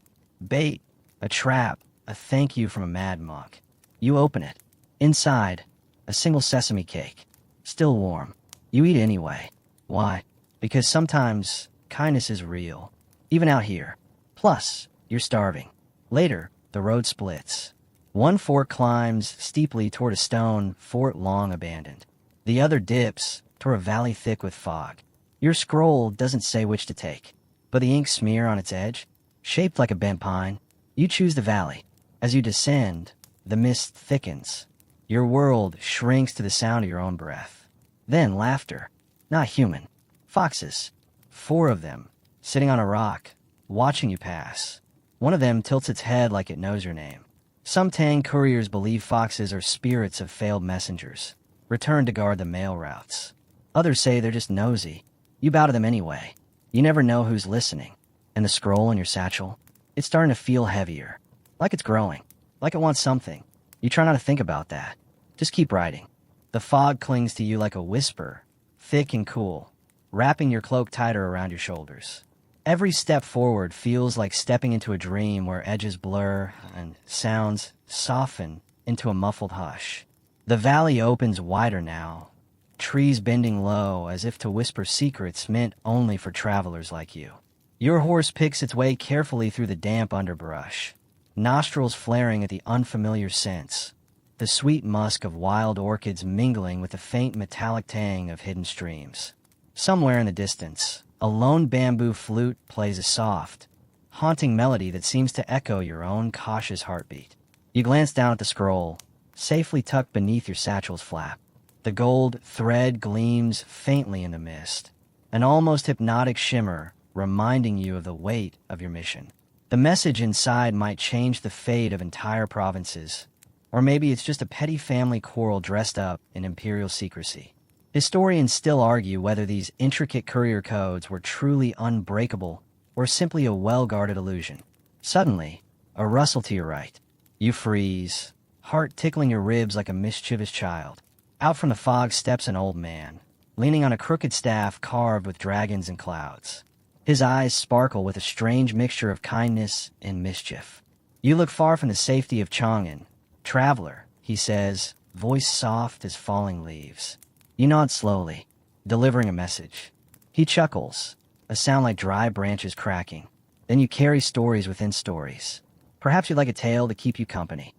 Bait, a trap, a thank you from a mad monk. You open it. Inside, a single sesame cake. Still warm. You eat anyway. Why? Because sometimes kindness is real, even out here. Plus, you're starving. Later, the road splits. One fork climbs steeply toward a stone fort long abandoned. The other dips toward a valley thick with fog. Your scroll doesn't say which to take, but the ink smear on its edge, shaped like a bent pine, you choose the valley. As you descend, the mist thickens. Your world shrinks to the sound of your own breath. Then laughter. Not human. Foxes. 4 of them, sitting on a rock, watching you pass. One of them tilts its head like it knows your name. Some Tang couriers believe foxes are spirits of failed messengers, returned to guard the mail routes. Others say they're just nosy. You bow to them anyway. You never know who's listening. And the scroll in your satchel, it's starting to feel heavier. Like it's growing. Like it wants something. You try not to think about that. Just keep writing. The fog clings to you like a whisper, thick and cool, wrapping your cloak tighter around your shoulders. Every step forward feels like stepping into a dream where edges blur and sounds soften into a muffled hush. The valley opens wider now, trees bending low as if to whisper secrets meant only for travelers like you. Your horse picks its way carefully through the damp underbrush, nostrils flaring at the unfamiliar scents, the sweet musk of wild orchids mingling with the faint metallic tang of hidden streams. Somewhere in the distance, a lone bamboo flute plays a soft, haunting melody that seems to echo your own cautious heartbeat. You glance down at the scroll, safely tucked beneath your satchel's flap. The gold thread gleams faintly in the mist, an almost hypnotic shimmer reminding you of the weight of your mission. The message inside might change the fate of entire provinces, or maybe it's just a petty family quarrel dressed up in imperial secrecy. Historians still argue whether these intricate courier codes were truly unbreakable or simply a well-guarded illusion. Suddenly, a rustle to your right. You freeze, heart tickling your ribs like a mischievous child. Out from the fog steps an old man, leaning on a crooked staff carved with dragons and clouds. His eyes sparkle with a strange mixture of kindness and mischief. You look far from the safety of Chang'an. "Traveler," he says, voice soft as falling leaves. You nod slowly, delivering a message. He chuckles, a sound like dry branches cracking. Then you carry stories within stories. Perhaps you'd like a tale to keep you company.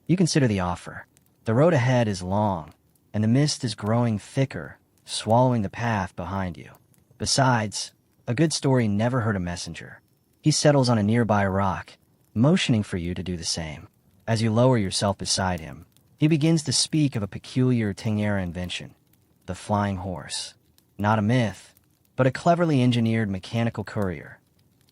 You consider the offer. The road ahead is long, and the mist is growing thicker, swallowing the path behind you. Besides, a good story never hurt a messenger. He settles on a nearby rock, motioning for you to do the same. As you lower yourself beside him, he begins to speak of a peculiar Tang-era invention, the flying horse. Not a myth, but a cleverly engineered mechanical courier.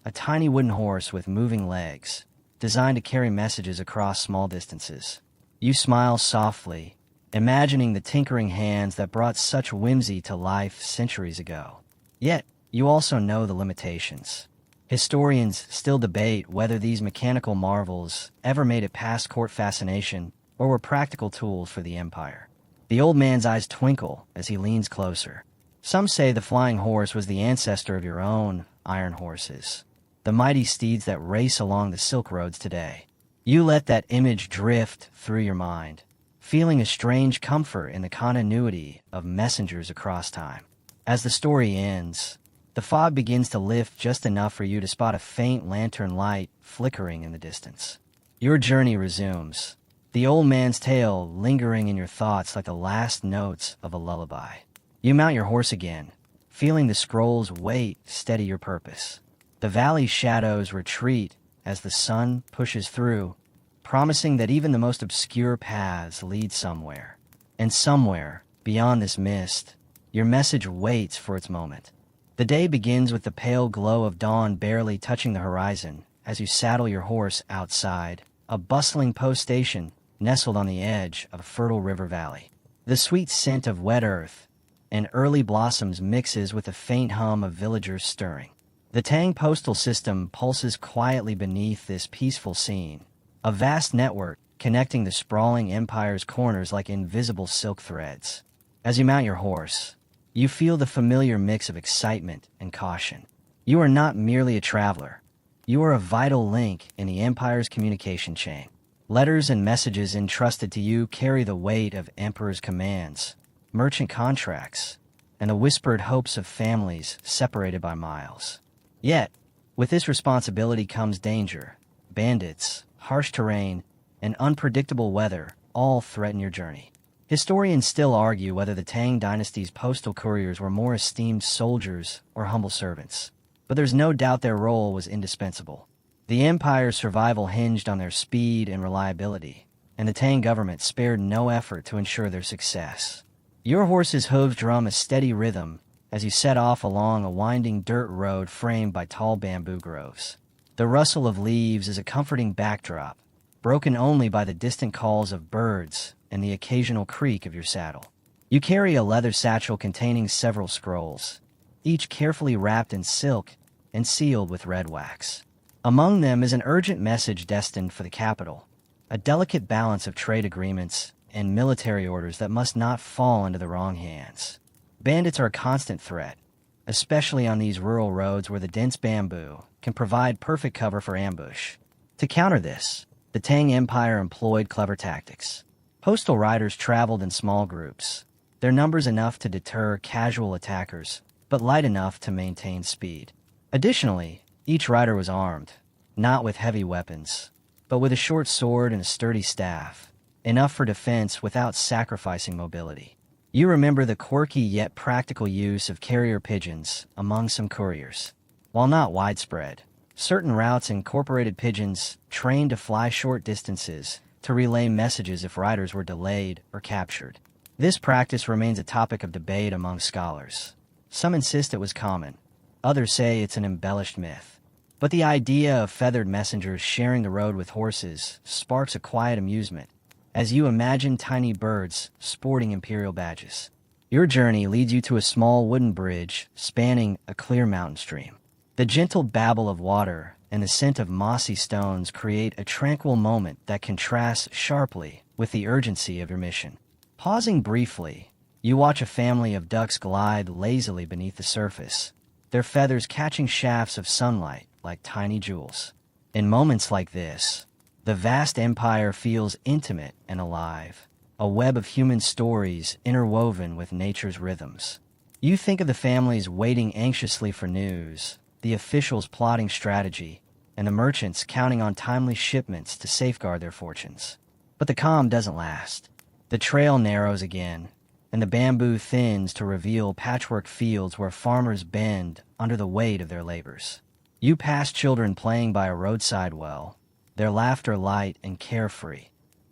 A tiny wooden horse with moving legs, designed to carry messages across small distances. You smile softly, imagining the tinkering hands that brought such whimsy to life centuries ago. Yet, you also know the limitations. Historians still debate whether these mechanical marvels ever made it past court fascination or were practical tools for the empire. The old man's eyes twinkle as he leans closer. Some say the flying horse was the ancestor of your own iron horses, the mighty steeds that race along the Silk Roads today. You let that image drift through your mind, feeling a strange comfort in the continuity of messengers across time. As the story ends, the fog begins to lift just enough for you to spot a faint lantern light flickering in the distance. Your journey resumes, the old man's tale lingering in your thoughts like the last notes of a lullaby. You mount your horse again, feeling the scroll's weight steady your purpose. The valley's shadows retreat as the sun pushes through, promising that even the most obscure paths lead somewhere. And somewhere, beyond this mist, your message waits for its moment. The day begins with the pale glow of dawn barely touching the horizon as you saddle your horse outside, a bustling post station nestled on the edge of a fertile river valley. The sweet scent of wet earth and early blossoms mixes with the faint hum of villagers stirring. The Tang postal system pulses quietly beneath this peaceful scene, a vast network connecting the sprawling empire's corners like invisible silk threads. As you mount your horse, you feel the familiar mix of excitement and caution. You are not merely a traveler. You are a vital link in the empire's communication chain. Letters and messages entrusted to you carry the weight of emperor's commands, merchant contracts, and the whispered hopes of families separated by miles. Yet, with this responsibility comes danger. Bandits, harsh terrain, and unpredictable weather all threaten your journey. Historians still argue whether the Tang Dynasty's postal couriers were more esteemed soldiers or humble servants, but there's no doubt their role was indispensable. The empire's survival hinged on their speed and reliability, and the Tang government spared no effort to ensure their success. Your horse's hooves drum a steady rhythm as you set off along a winding dirt road framed by tall bamboo groves. The rustle of leaves is a comforting backdrop, broken only by the distant calls of birds and the occasional creak of your saddle. You carry a leather satchel containing several scrolls, each carefully wrapped in silk and sealed with red wax. Among them is an urgent message destined for the capital, a delicate balance of trade agreements and military orders that must not fall into the wrong hands. Bandits are a constant threat, especially on these rural roads where the dense bamboo can provide perfect cover for ambush. To counter this, the Tang Empire employed clever tactics. Postal riders traveled in small groups, their numbers enough to deter casual attackers, but light enough to maintain speed. Additionally, each rider was armed, not with heavy weapons, but with a short sword and a sturdy staff, enough for defense without sacrificing mobility. You remember the quirky yet practical use of carrier pigeons among some couriers. While not widespread, certain routes incorporated pigeons trained to fly short distances to relay messages if riders were delayed or captured. This practice remains a topic of debate among scholars. Some insist it was common, others say it's an embellished myth. But the idea of feathered messengers sharing the road with horses sparks a quiet amusement, as you imagine tiny birds sporting imperial badges. Your journey leads you to a small wooden bridge spanning a clear mountain stream. The gentle babble of water and the scent of mossy stones create a tranquil moment that contrasts sharply with the urgency of your mission. Pausing briefly, you watch a family of ducks glide lazily beneath the surface, their feathers catching shafts of sunlight like tiny jewels. In moments like this, the vast empire feels intimate and alive, a web of human stories interwoven with nature's rhythms. You think of the families waiting anxiously for news, the officials plotting strategy, and the merchants counting on timely shipments to safeguard their fortunes. But the calm doesn't last. The trail narrows again, and the bamboo thins to reveal patchwork fields where farmers bend under the weight of their labors. You pass children playing by a roadside well, their laughter light and carefree,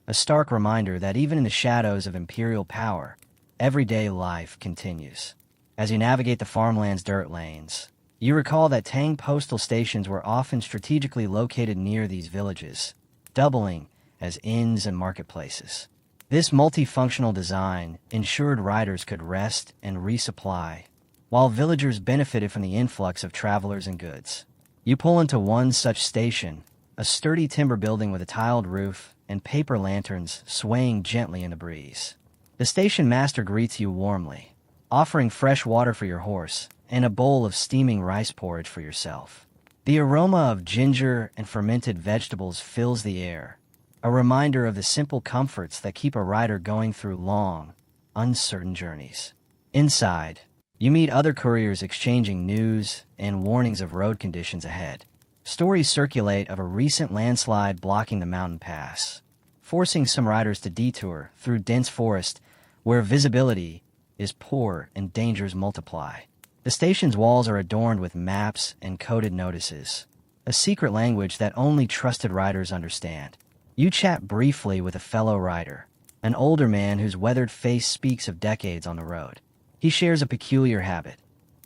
a stark reminder that even in the shadows of imperial power, everyday life continues. As you navigate the farmland's dirt lanes, you recall that Tang postal stations were often strategically located near these villages, doubling as inns and marketplaces. This multifunctional design ensured riders could rest and resupply, while villagers benefited from the influx of travelers and goods. You pull into one such station, a sturdy timber building with a tiled roof and paper lanterns swaying gently in the breeze. The station master greets you warmly, offering fresh water for your horse and a bowl of steaming rice porridge for yourself. The aroma of ginger and fermented vegetables fills the air, a reminder of the simple comforts that keep a rider going through long, uncertain journeys. Inside, you meet other couriers exchanging news and warnings of road conditions ahead. Stories circulate of a recent landslide blocking the mountain pass, forcing some riders to detour through dense forest where visibility is poor and dangers multiply. The station's walls are adorned with maps and coded notices, a secret language that only trusted riders understand. You chat briefly with a fellow rider, an older man whose weathered face speaks of decades on the road. He shares a peculiar habit.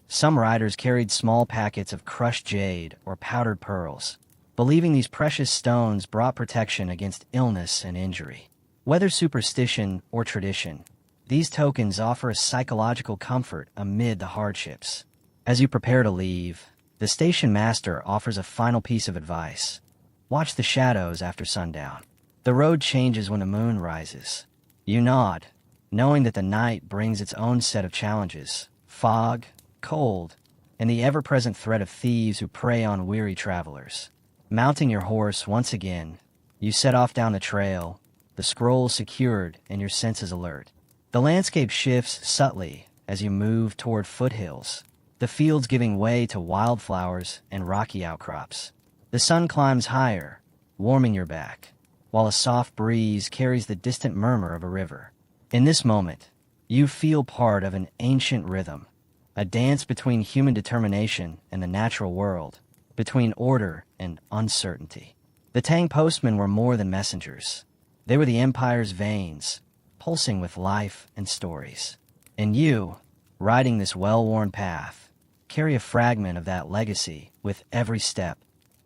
Some riders carried small packets of crushed jade or powdered pearls, believing these precious stones brought protection against illness and injury. Whether superstition or tradition, these tokens offer a psychological comfort amid the hardships. As you prepare to leave, the station master offers a final piece of advice. Watch the shadows after sundown. The road changes when the moon rises. You nod, knowing that the night brings its own set of challenges: fog, cold, and the ever-present threat of thieves who prey on weary travelers. Mounting your horse once again, you set off down the trail, the scroll secured and your senses alert. The landscape shifts subtly as you move toward foothills, the fields giving way to wildflowers and rocky outcrops. The sun climbs higher, warming your back, while a soft breeze carries the distant murmur of a river. In this moment, you feel part of an ancient rhythm, a dance between human determination and the natural world, between order and uncertainty. The Tang Postmen were more than messengers. They were the empire's veins, pulsing with life and stories. And you, riding this well-worn path, carry a fragment of that legacy with every step.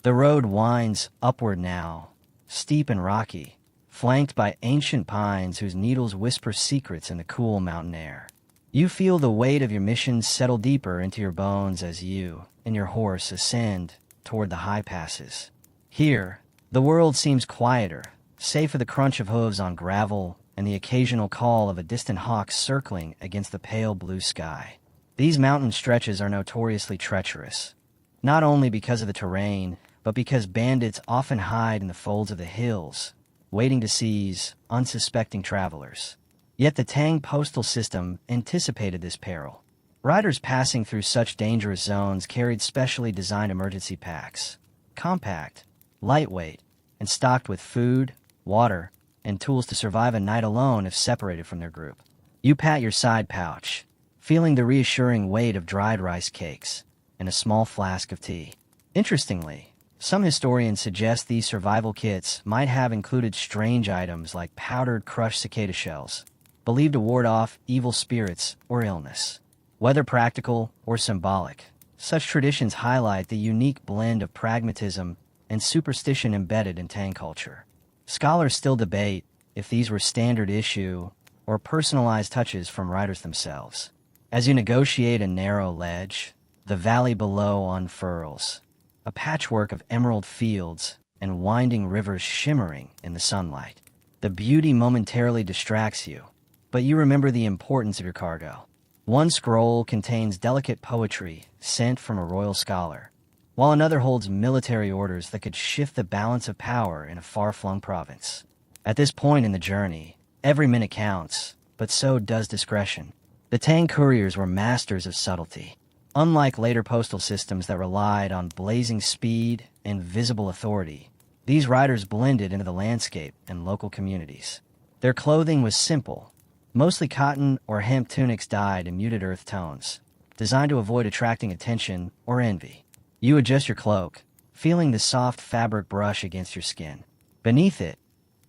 The road winds upward now, steep and rocky, flanked by ancient pines whose needles whisper secrets in the cool mountain air. You feel the weight of your mission settle deeper into your bones as you and your horse ascend toward the high passes. Here, the world seems quieter, save for the crunch of hooves on gravel and the occasional call of a distant hawk circling against the pale blue sky. These mountain stretches are notoriously treacherous, not only because of the terrain, but because bandits often hide in the folds of the hills, waiting to seize unsuspecting travelers. Yet the Tang postal system anticipated this peril. Riders passing through such dangerous zones carried specially designed emergency packs, compact, lightweight, and stocked with food, water, and tools to survive a night alone if separated from their group. You pat your side pouch, feeling the reassuring weight of dried rice cakes and a small flask of tea. Interestingly, some historians suggest these survival kits might have included strange items like powdered crushed cicada shells, believed to ward off evil spirits or illness. Whether practical or symbolic, such traditions highlight the unique blend of pragmatism and superstition embedded in Tang culture. Scholars still debate if these were standard issue or personalized touches from riders themselves. As you negotiate a narrow ledge, the valley below unfurls, a patchwork of emerald fields and winding rivers shimmering in the sunlight. The beauty momentarily distracts you, but you remember the importance of your cargo. One scroll contains delicate poetry sent from a royal scholar, while another holds military orders that could shift the balance of power in a far-flung province. At this point in the journey, every minute counts, but so does discretion. The Tang couriers were masters of subtlety. Unlike later postal systems that relied on blazing speed and visible authority, these riders blended into the landscape and local communities. Their clothing was simple, mostly cotton or hemp tunics dyed in muted earth tones, designed to avoid attracting attention or envy. You adjust your cloak, feeling the soft fabric brush against your skin. Beneath it,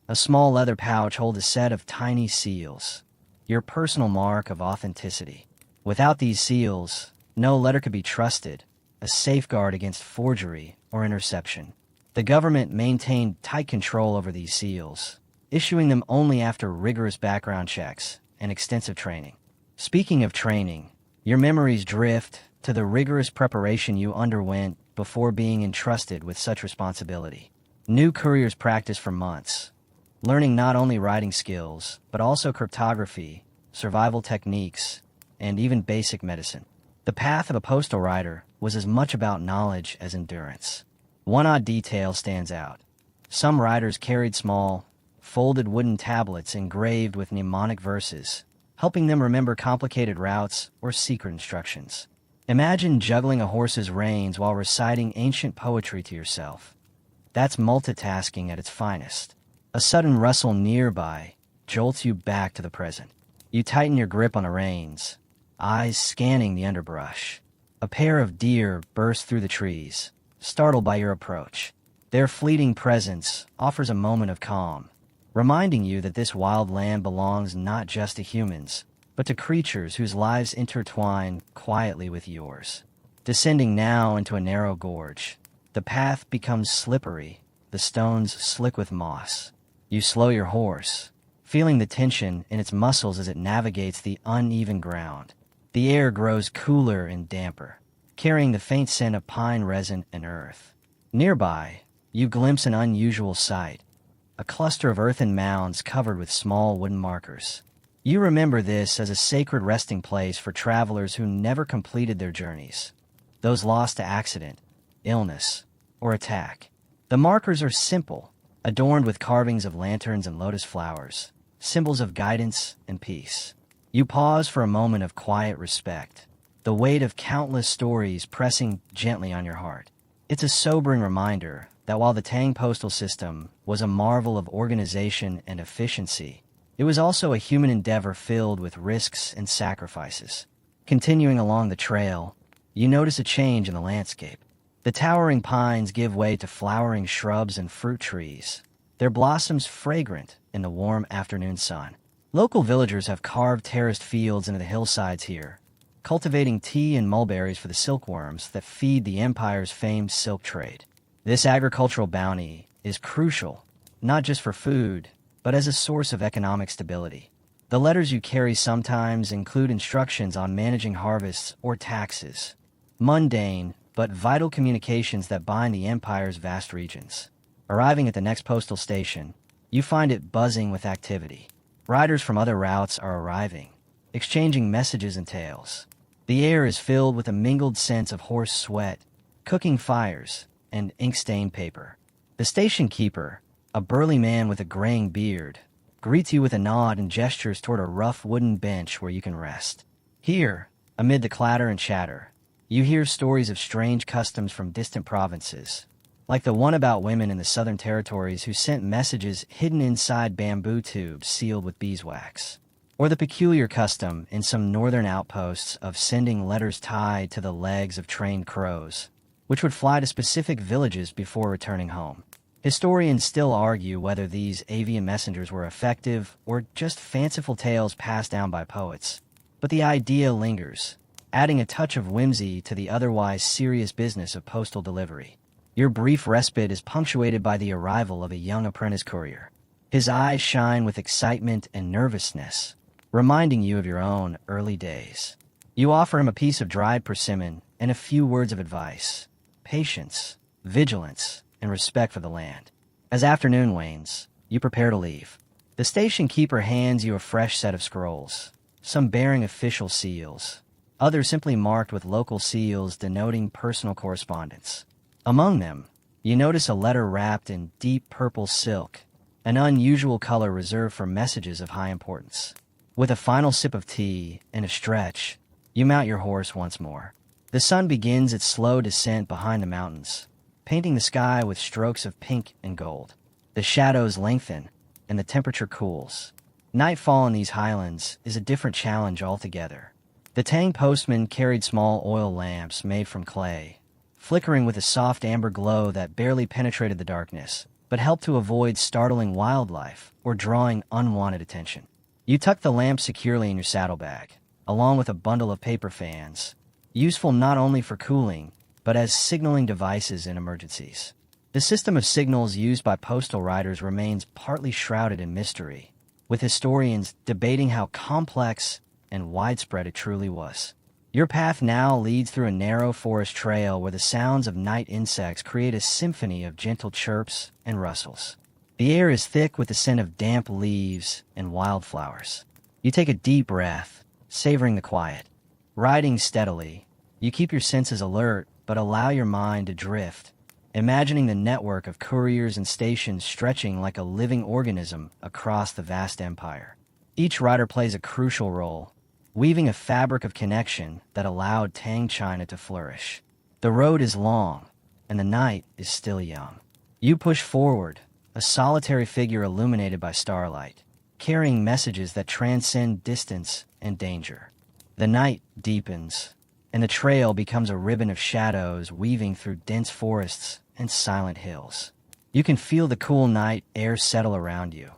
a small leather pouch holds a set of tiny seals, your personal mark of authenticity. Without these seals, no letter could be trusted, a safeguard against forgery or interception. The government maintained tight control over these seals, issuing them only after rigorous background checks and extensive training. Speaking of training, your memories drift to the rigorous preparation you underwent before being entrusted with such responsibility. New couriers practice for months, learning not only writing skills, but also cryptography, survival techniques, and even basic medicine. The path of a postal rider was as much about knowledge as endurance. One odd detail stands out. Some riders carried small, folded wooden tablets engraved with mnemonic verses, helping them remember complicated routes or secret instructions. Imagine juggling a horse's reins while reciting ancient poetry to yourself. That's multitasking at its finest. A sudden rustle nearby jolts you back to the present. You tighten your grip on the reins, eyes scanning the underbrush. A pair of deer burst through the trees, startled by your approach. Their fleeting presence offers a moment of calm, reminding you that this wild land belongs not just to humans, but to creatures whose lives intertwine quietly with yours. Descending now into a narrow gorge, the path becomes slippery, the stones slick with moss. You slow your horse, feeling the tension in its muscles as it navigates the uneven ground. The air grows cooler and damper, carrying the faint scent of pine resin and earth. Nearby, you glimpse an unusual sight, a cluster of earthen mounds covered with small wooden markers. You remember this as a sacred resting place for travelers who never completed their journeys, those lost to accident, illness, or attack. The markers are simple, adorned with carvings of lanterns and lotus flowers, symbols of guidance and peace. You pause for a moment of quiet respect, the weight of countless stories pressing gently on your heart. It's a sobering reminder that while the Tang postal system was a marvel of organization and efficiency, it was also a human endeavor filled with risks and sacrifices. Continuing along the trail, you notice a change in the landscape. The towering pines give way to flowering shrubs and fruit trees, their blossoms fragrant in the warm afternoon sun. Local villagers have carved terraced fields into the hillsides here, cultivating tea and mulberries for the silkworms that feed the empire's famed silk trade. This agricultural bounty is crucial, not just for food, but as a source of economic stability. The letters you carry sometimes include instructions on managing harvests or taxes, mundane but vital communications that bind the empire's vast regions. Arriving at the next postal station, you find it buzzing with activity. Riders from other routes are arriving, exchanging messages and tales. The air is filled with a mingled sense of horse sweat, cooking fires, and ink-stained paper. The station keeper, a burly man with a graying beard, greets you with a nod and gestures toward a rough wooden bench where you can rest. Here, amid the clatter and chatter, you hear stories of strange customs from distant provinces, like the one about women in the southern territories who sent messages hidden inside bamboo tubes sealed with beeswax, or the peculiar custom in some northern outposts of sending letters tied to the legs of trained crows, which would fly to specific villages before returning home. Historians still argue whether these avian messengers were effective or just fanciful tales passed down by poets, but the idea lingers, adding a touch of whimsy to the otherwise serious business of postal delivery. Your brief respite is punctuated by the arrival of a young apprentice courier. His eyes shine with excitement and nervousness, reminding you of your own early days. You offer him a piece of dried persimmon and a few words of advice: patience, vigilance, and respect for the land. As afternoon wanes, you prepare to leave. The station keeper hands you a fresh set of scrolls, some bearing official seals, others simply marked with local seals denoting personal correspondence. Among them, you notice a letter wrapped in deep purple silk, an unusual color reserved for messages of high importance. With a final sip of tea and a stretch, you mount your horse once more. The sun begins its slow descent behind the mountains, painting the sky with strokes of pink and gold. The shadows lengthen, and the temperature cools. Nightfall in these highlands is a different challenge altogether. The Tang postmen carried small oil lamps made from clay, flickering with a soft amber glow that barely penetrated the darkness, but helped to avoid startling wildlife or drawing unwanted attention. You tuck the lamp securely in your saddlebag, along with a bundle of paper fans, useful not only for cooling, but as signaling devices in emergencies. The system of signals used by postal riders remains partly shrouded in mystery, with historians debating how complex and widespread it truly was. Your path now leads through a narrow forest trail where the sounds of night insects create a symphony of gentle chirps and rustles. The air is thick with the scent of damp leaves and wildflowers. You take a deep breath, savoring the quiet. Riding steadily, you keep your senses alert but allow your mind to drift, imagining the network of couriers and stations stretching like a living organism across the vast empire. Each rider plays a crucial role, weaving a fabric of connection that allowed Tang China to flourish. The road is long, and the night is still young. You push forward, a solitary figure illuminated by starlight, carrying messages that transcend distance and danger. The night deepens, and the trail becomes a ribbon of shadows weaving through dense forests and silent hills. You can feel the cool night air settle around you,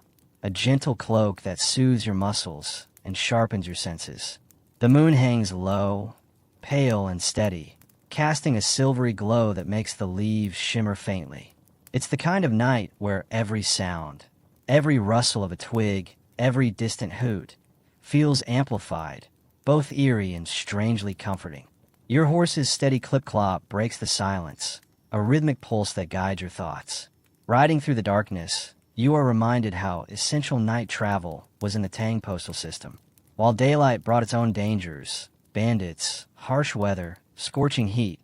a gentle cloak that soothes your muscles and sharpens your senses. The moon hangs low, pale and steady, casting a silvery glow that makes the leaves shimmer faintly. It's the kind of night where every sound, every rustle of a twig, every distant hoot, feels amplified, both eerie and strangely comforting. Your horse's steady clip-clop breaks the silence, a rhythmic pulse that guides your thoughts. Riding through the darkness, you are reminded how essential night travel was in the Tang postal system. While daylight brought its own dangers, bandits, harsh weather, scorching heat,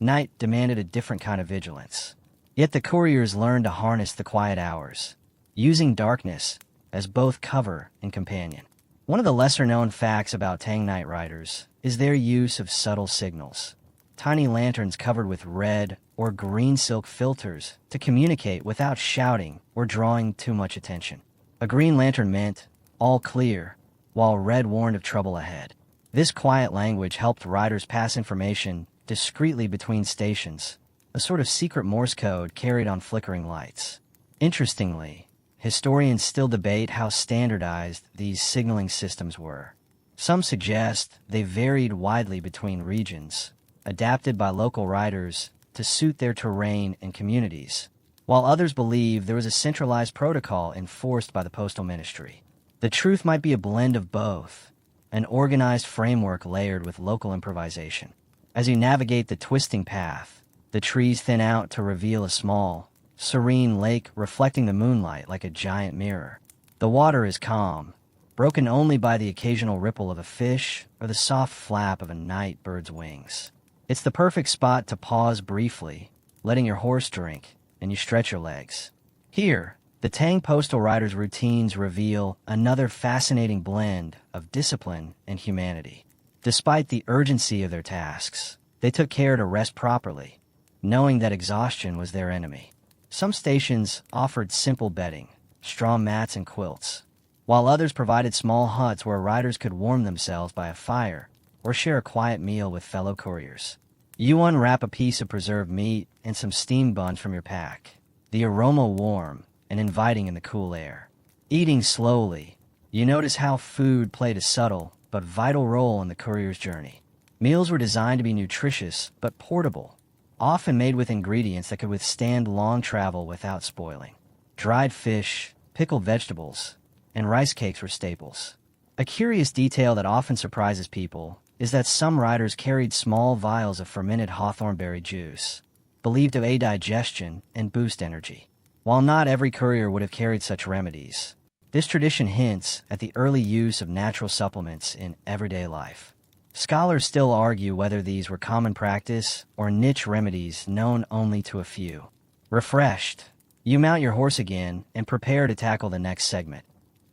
night demanded a different kind of vigilance. Yet the couriers learned to harness the quiet hours, using darkness as both cover and companion. One of the lesser-known facts about Tang night riders is their use of subtle signals. Tiny lanterns covered with red or green silk filters to communicate without shouting or drawing too much attention. A green lantern meant all clear, while red warned of trouble ahead. This quiet language helped riders pass information discreetly between stations, a sort of secret Morse code carried on flickering lights. Interestingly, historians still debate how standardized these signaling systems were. Some suggest they varied widely between regions, adapted by local riders to suit their terrain and communities, while others believe there was a centralized protocol enforced by the postal ministry. The truth might be a blend of both, an organized framework layered with local improvisation. As you navigate the twisting path, the trees thin out to reveal a small, serene lake reflecting the moonlight like a giant mirror. The water is calm, broken only by the occasional ripple of a fish or the soft flap of a night bird's wings. It's the perfect spot to pause briefly, letting your horse drink, and you stretch your legs. Here, the Tang postal riders' routines reveal another fascinating blend of discipline and humanity. Despite the urgency of their tasks, they took care to rest properly, knowing that exhaustion was their enemy. Some stations offered simple bedding, straw mats and quilts, while others provided small huts where riders could warm themselves by a fire or share a quiet meal with fellow couriers. You unwrap a piece of preserved meat and some steamed buns from your pack, the aroma warm and inviting in the cool air. Eating slowly, you notice how food played a subtle but vital role in the courier's journey. Meals were designed to be nutritious but portable, often made with ingredients that could withstand long travel without spoiling. Dried fish, pickled vegetables, and rice cakes were staples. A curious detail that often surprises people is that some riders carried small vials of fermented hawthornberry juice, believed to aid digestion and boost energy. While not every courier would have carried such remedies, this tradition hints at the early use of natural supplements in everyday life. Scholars still argue whether these were common practice or niche remedies known only to a few. Refreshed, you mount your horse again and prepare to tackle the next segment.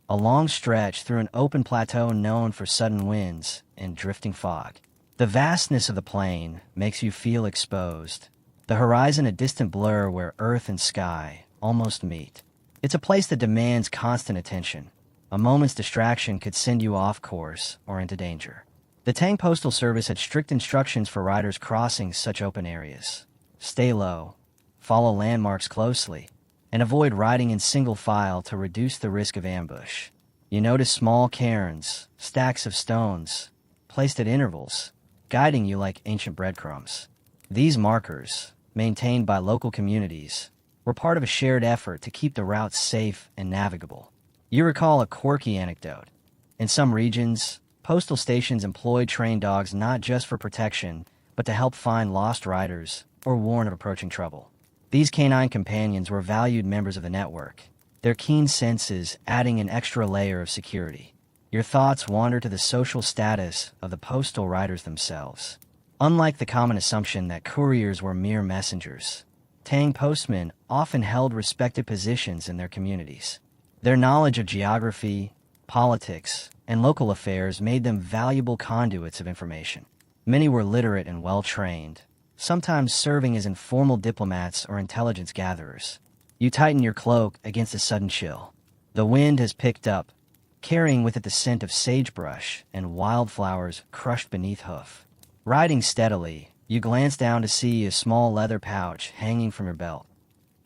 A long stretch through an open plateau known for sudden winds and drifting fog. The vastness of the plain makes you feel exposed, the horizon a distant blur where earth and sky almost meet. It's a place that demands constant attention. A moment's distraction could send you off course or into danger. The Tang Postal Service had strict instructions for riders crossing such open areas. Stay low, follow landmarks closely, and avoid riding in single file to reduce the risk of ambush. You notice small cairns, stacks of stones, placed at intervals, guiding you like ancient breadcrumbs. These markers, maintained by local communities, were part of a shared effort to keep the routes safe and navigable. You recall a quirky anecdote. In some regions, postal stations employed trained dogs not just for protection, but to help find lost riders or warn of approaching trouble. These canine companions were valued members of the network, their keen senses adding an extra layer of security. Your thoughts wander to the social status of the postal riders themselves. Unlike the common assumption that couriers were mere messengers, Tang postmen often held respected positions in their communities. Their knowledge of geography, politics, and local affairs made them valuable conduits of information. Many were literate and well-trained, sometimes serving as informal diplomats or intelligence gatherers. You tighten your cloak against a sudden chill. The wind has picked up, carrying with it the scent of sagebrush and wildflowers crushed beneath hoof. Riding steadily, you glance down to see a small leather pouch hanging from your belt,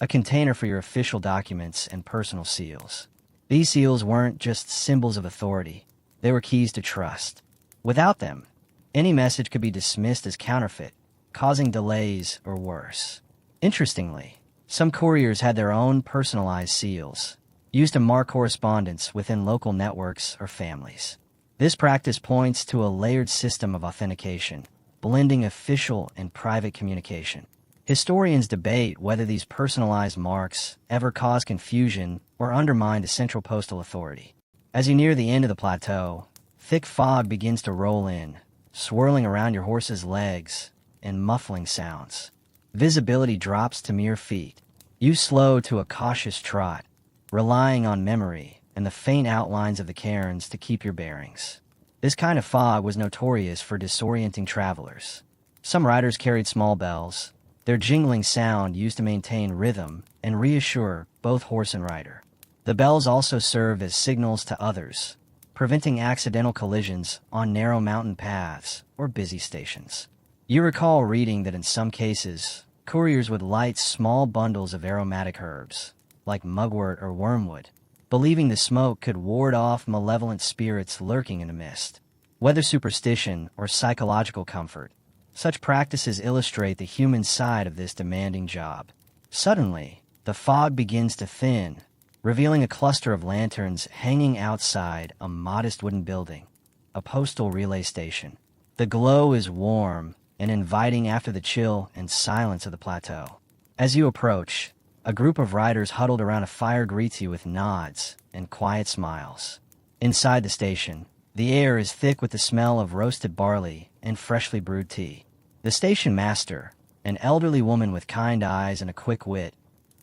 a container for your official documents and personal seals. These seals weren't just symbols of authority, they were keys to trust. Without them, any message could be dismissed as counterfeit, causing delays or worse. Interestingly, some couriers had their own personalized seals, used to mark correspondence within local networks or families. This practice points to a layered system of authentication, blending official and private communication. Historians debate whether these personalized marks ever caused confusion or undermined the central postal authority. As you near the end of the plateau, thick fog begins to roll in, swirling around your horse's legs and muffling sounds. Visibility drops to mere feet. You slow to a cautious trot, relying on memory and the faint outlines of the cairns to keep your bearings. This kind of fog was notorious for disorienting travelers. Some riders carried small bells, their jingling sound used to maintain rhythm and reassure both horse and rider. The bells also served as signals to others, preventing accidental collisions on narrow mountain paths or busy stations. You recall reading that in some cases, couriers would light small bundles of aromatic herbs, like mugwort or wormwood, believing the smoke could ward off malevolent spirits lurking in the mist. Whether superstition or psychological comfort, such practices illustrate the human side of this demanding job. Suddenly, the fog begins to thin, revealing a cluster of lanterns hanging outside a modest wooden building, a postal relay station. The glow is warm and inviting after the chill and silence of the plateau. As you approach, a group of riders huddled around a fire greets you with nods and quiet smiles. Inside the station, the air is thick with the smell of roasted barley and freshly brewed tea. The station master, an elderly woman with kind eyes and a quick wit,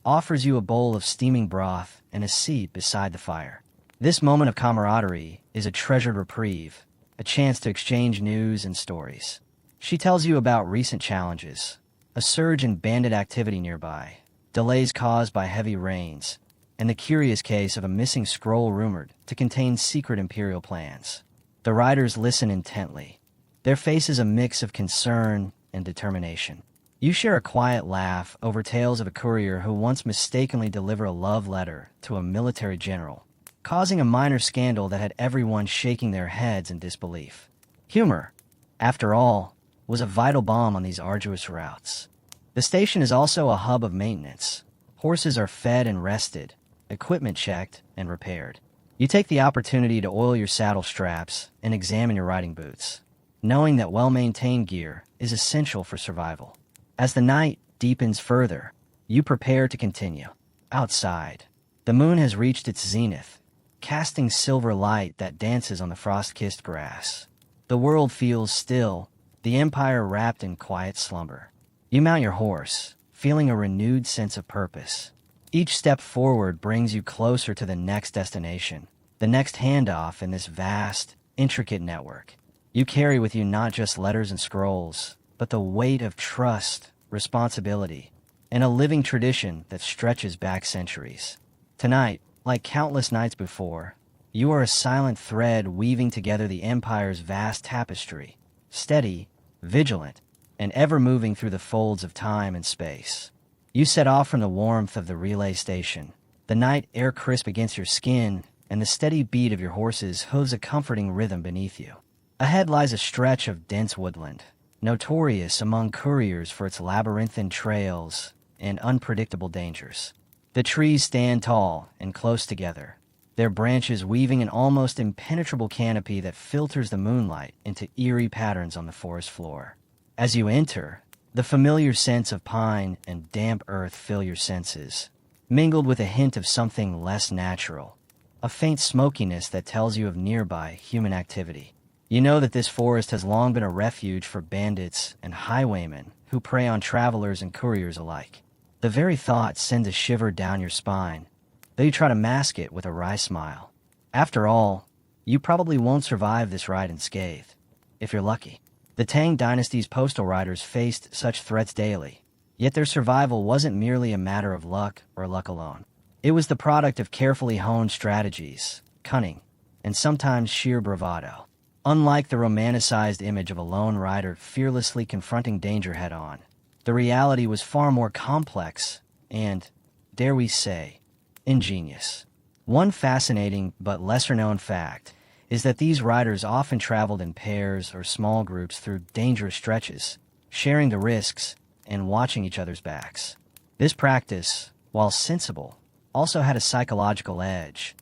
offers you a bowl of steaming broth and a seat beside the fire. This moment of camaraderie is a treasured reprieve, a chance to exchange news and stories. She tells you about recent challenges, a surge in bandit activity nearby, delays caused by heavy rains, and the curious case of a missing scroll rumored to contain secret imperial plans. The riders listen intently, their faces a mix of concern and determination. You share a quiet laugh over tales of a courier who once mistakenly delivered a love letter to a military general, causing a minor scandal that had everyone shaking their heads in disbelief. Humor, after all, was a vital balm on these arduous routes. The station is also a hub of maintenance. Horses are fed and rested, equipment checked and repaired. You take the opportunity to oil your saddle straps and examine your riding boots, knowing that well-maintained gear is essential for survival. As the night deepens further, you prepare to continue. Outside, the moon has reached its zenith, casting silver light that dances on the frost-kissed grass. The world feels still, the empire wrapped in quiet slumber. You mount your horse, feeling a renewed sense of purpose. Each step forward brings you closer to the next destination, the next handoff in this vast, intricate network. You carry with you not just letters and scrolls, but the weight of trust, responsibility, and a living tradition that stretches back centuries. Tonight, like countless nights before, you are a silent thread weaving together the Empire's vast tapestry, steady, vigilant, and ever moving through the folds of time and space. You set off from the warmth of the relay station, the night air crisp against your skin, and the steady beat of your horse's hooves a comforting rhythm beneath you. Ahead lies a stretch of dense woodland, notorious among couriers for its labyrinthine trails and unpredictable dangers. The trees stand tall and close together, their branches weaving an almost impenetrable canopy that filters the moonlight into eerie patterns on the forest floor. As you enter, the familiar scents of pine and damp earth fill your senses, mingled with a hint of something less natural, a faint smokiness that tells you of nearby human activity. You know that this forest has long been a refuge for bandits and highwaymen who prey on travelers and couriers alike. The very thought sends a shiver down your spine, though you try to mask it with a wry smile. After all, you probably won't survive this ride unscathed, if you're lucky. The Tang Dynasty's postal riders faced such threats daily, yet their survival wasn't merely a matter of luck or luck alone. It was the product of carefully honed strategies, cunning, and sometimes sheer bravado. Unlike the romanticized image of a lone rider fearlessly confronting danger head-on, the reality was far more complex and, dare we say, ingenious. One fascinating but lesser-known fact is that these riders often traveled in pairs or small groups through dangerous stretches, sharing the risks and watching each other's backs. This practice, while sensible, also had a psychological edge.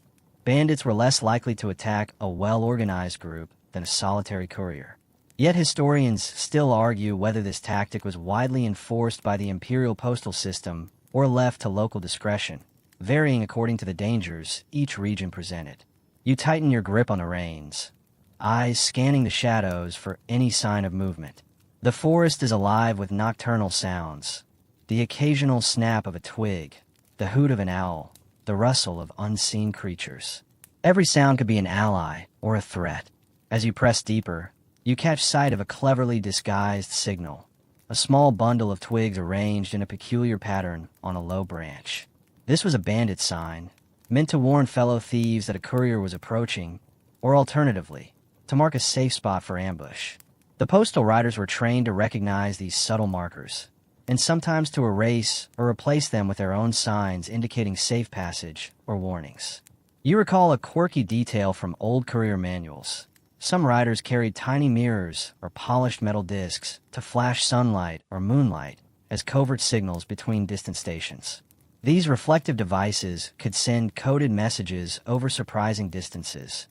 Bandits were less likely to attack a well-organized group than a solitary courier. Yet historians still argue whether this tactic was widely enforced by the imperial postal system or left to local discretion, varying according to the dangers each region presented. You tighten your grip on the reins, eyes scanning the shadows for any sign of movement. The forest is alive with nocturnal sounds, the occasional snap of a twig, the hoot of an owl, the rustle of unseen creatures. Every sound could be an ally or a threat. As you press deeper, you catch sight of a cleverly disguised signal, a small bundle of twigs arranged in a peculiar pattern on a low branch. This was a bandit sign, meant to warn fellow thieves that a courier was approaching, or alternatively, to mark a safe spot for ambush. The postal riders were trained to recognize these subtle markers, and sometimes to erase or replace them with their own signs indicating safe passage or warnings. You recall a quirky detail from old courier manuals. Some riders carried tiny mirrors or polished metal discs to flash sunlight or moonlight as covert signals between distant stations. These reflective devices could send coded messages over surprising distances,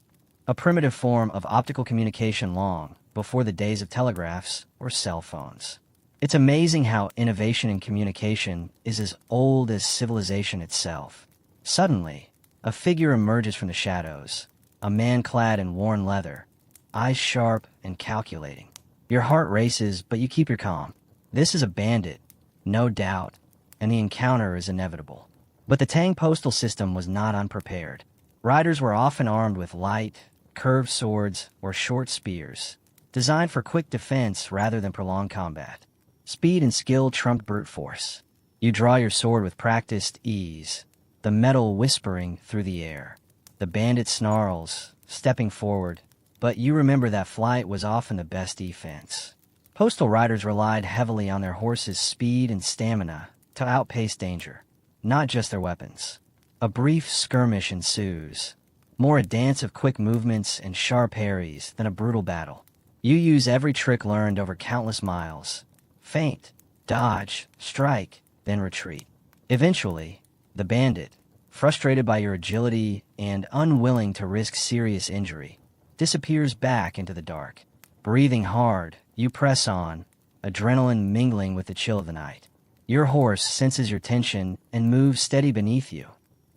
a primitive form of optical communication long before the days of telegraphs or cell phones. It's amazing how innovation in communication is as old as civilization itself. Suddenly, a figure emerges from the shadows, a man clad in worn leather, eyes sharp and calculating. Your heart races, but you keep your calm. This is a bandit, no doubt, and the encounter is inevitable. But the Tang postal system was not unprepared. Riders were often armed with light, curved swords or short spears, designed for quick defense rather than prolonged combat. Speed and skill trumped brute force. You draw your sword with practiced ease, the metal whispering through the air. The bandit snarls, stepping forward, but you remember that flight was often the best defense. Postal riders relied heavily on their horses' speed and stamina to outpace danger, not just their weapons. A brief skirmish ensues, more a dance of quick movements and sharp parries than a brutal battle. You use every trick learned over countless miles. Feint, dodge, strike, then retreat. Eventually, the bandit, frustrated by your agility and unwilling to risk serious injury, disappears back into the dark. Breathing hard, you press on, adrenaline mingling with the chill of the night. Your horse senses your tension and moves steady beneath you,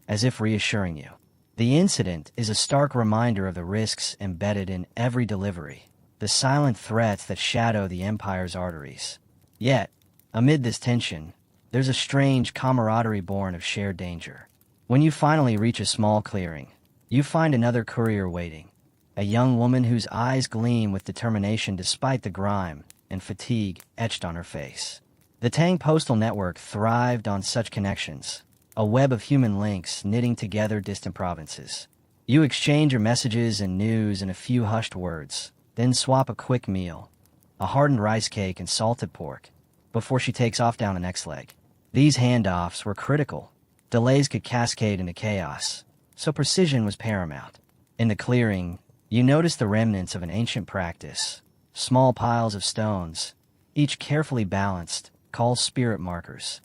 as if reassuring you. The incident is a stark reminder of the risks embedded in every delivery, the silent threats that shadow the Empire's arteries. Yet, amid this tension, there's a strange camaraderie born of shared danger. When you finally reach a small clearing, you find another courier waiting, a young woman whose eyes gleam with determination despite the grime and fatigue etched on her face. The Tang postal network thrived on such connections, a web of human links knitting together distant provinces. You exchange your messages and news in a few hushed words, then swap a quick meal, a hardened rice cake and salted pork, before she takes off down the next leg. These handoffs were critical. Delays could cascade into chaos, so precision was paramount. In the clearing, you notice the remnants of an ancient practice, small piles of stones, each carefully balanced, called spirit markers.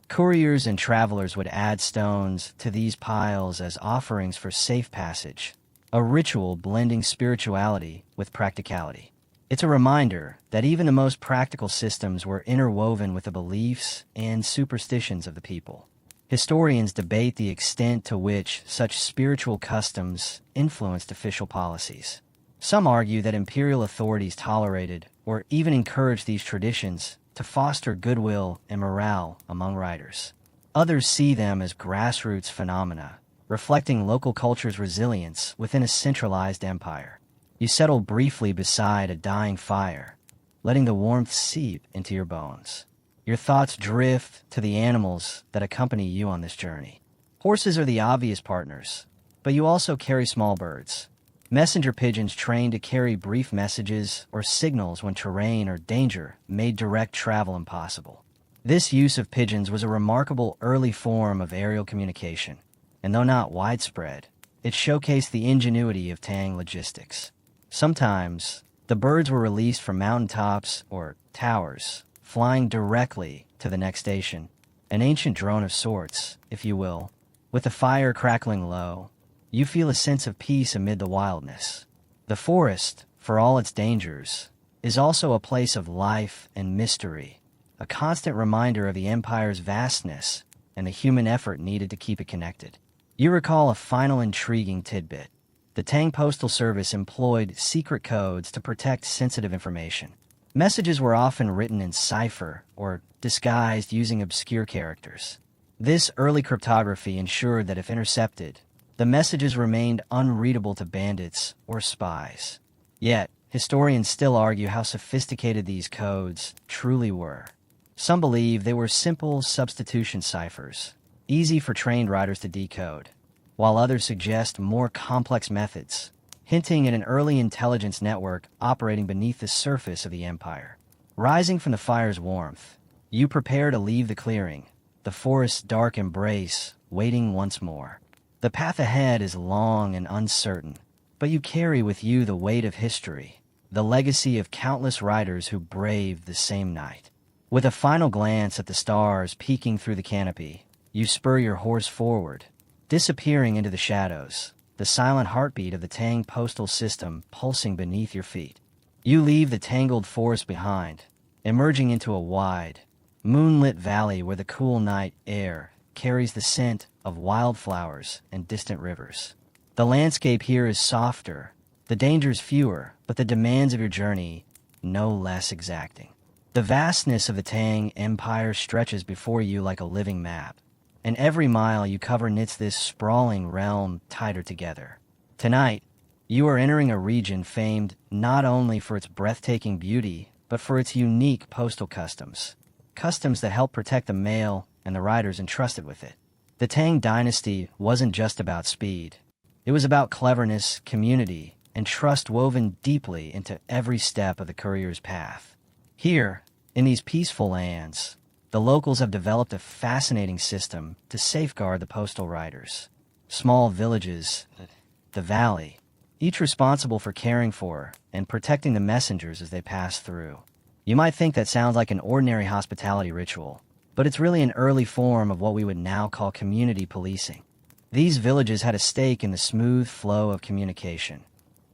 Couriers and travelers would add stones to these piles as offerings for safe passage, a ritual blending spirituality with practicality. It's a reminder that even the most practical systems were interwoven with the beliefs and superstitions of the people. Historians debate the extent to which such spiritual customs influenced official policies. Some argue that imperial authorities tolerated or even encouraged these traditions to foster goodwill and morale among riders. Others see them as grassroots phenomena, reflecting local culture's resilience within a centralized empire. You settle briefly beside a dying fire, letting the warmth seep into your bones. Your thoughts drift to the animals that accompany you on this journey. Horses are the obvious partners, but you also carry small birds. Messenger pigeons trained to carry brief messages or signals when terrain or danger made direct travel impossible. This use of pigeons was a remarkable early form of aerial communication, and though not widespread, it showcased the ingenuity of Tang logistics. Sometimes, the birds were released from mountaintops or towers, flying directly to the next station, an ancient drone of sorts, if you will. With the fire crackling low, you feel a sense of peace amid the wildness. The forest, for all its dangers, is also a place of life and mystery, a constant reminder of the Empire's vastness and the human effort needed to keep it connected. You recall a final intriguing tidbit. The Tang Postal Service employed secret codes to protect sensitive information. Messages were often written in cipher or disguised using obscure characters. This early cryptography ensured that if intercepted, The messages remained unreadable to bandits or spies. Yet, historians still argue how sophisticated these codes truly were. Some believe they were simple substitution ciphers, easy for trained riders to decode, while others suggest more complex methods, hinting at an early intelligence network operating beneath the surface of the empire. Rising from the fire's warmth, you prepare to leave the clearing, the forest's dark embrace waiting once more. The path ahead is long and uncertain, but you carry with you the weight of history, the legacy of countless riders who braved the same night. With a final glance at the stars peeking through the canopy, you spur your horse forward, disappearing into the shadows, the silent heartbeat of the Tang postal system pulsing beneath your feet. You leave the tangled forest behind, emerging into a wide, moonlit valley where the cool night air carries the scent of wildflowers and distant rivers. The landscape here is softer, the dangers fewer, but the demands of your journey no less exacting. The vastness of the Tang Empire stretches before you like a living map, and every mile you cover knits this sprawling realm tighter together. Tonight, you are entering a region famed not only for its breathtaking beauty, but for its unique postal customs that help protect the mail and the riders entrusted with it. The Tang Dynasty wasn't just about speed. It was about cleverness, community, and trust woven deeply into every step of the courier's path. Here, in these peaceful lands, the locals have developed a fascinating system to safeguard the postal riders. Small villages, the valley, each responsible for caring for and protecting the messengers as they pass through. You might think that sounds like an ordinary hospitality ritual, but it's really an early form of what we would now call community policing. These villages had a stake in the smooth flow of communication.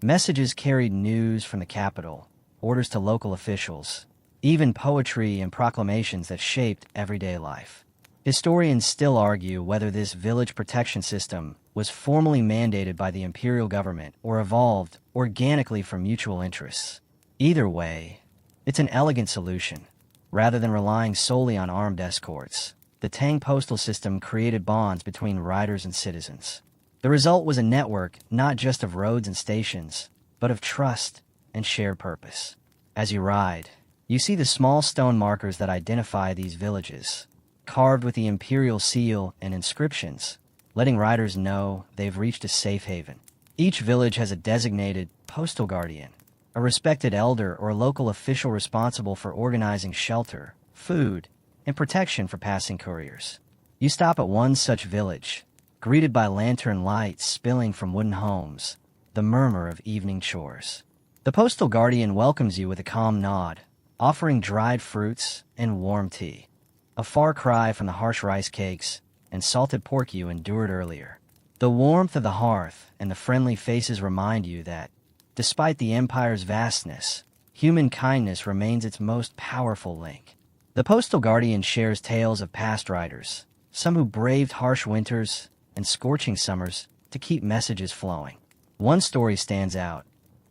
Messages carried news from the capital, orders to local officials, even poetry and proclamations that shaped everyday life. Historians still argue whether this village protection system was formally mandated by the imperial government or evolved organically from mutual interests. Either way, it's an elegant solution. Rather than relying solely on armed escorts, the Tang postal system created bonds between riders and citizens. The result was a network not just of roads and stations, but of trust and shared purpose. As you ride, you see the small stone markers that identify these villages, carved with the imperial seal and inscriptions, letting riders know they've reached a safe haven. Each village has a designated postal guardian, a respected elder or local official responsible for organizing shelter, food, and protection for passing couriers. You stop at one such village, greeted by lantern lights spilling from wooden homes, the murmur of evening chores. The postal guardian welcomes you with a calm nod, offering dried fruits and warm tea, a far cry from the harsh rice cakes and salted pork you endured earlier. The warmth of the hearth and the friendly faces remind you that, despite the empire's vastness, human kindness remains its most powerful link. The postal guardian shares tales of past riders, some who braved harsh winters and scorching summers to keep messages flowing. One story stands out,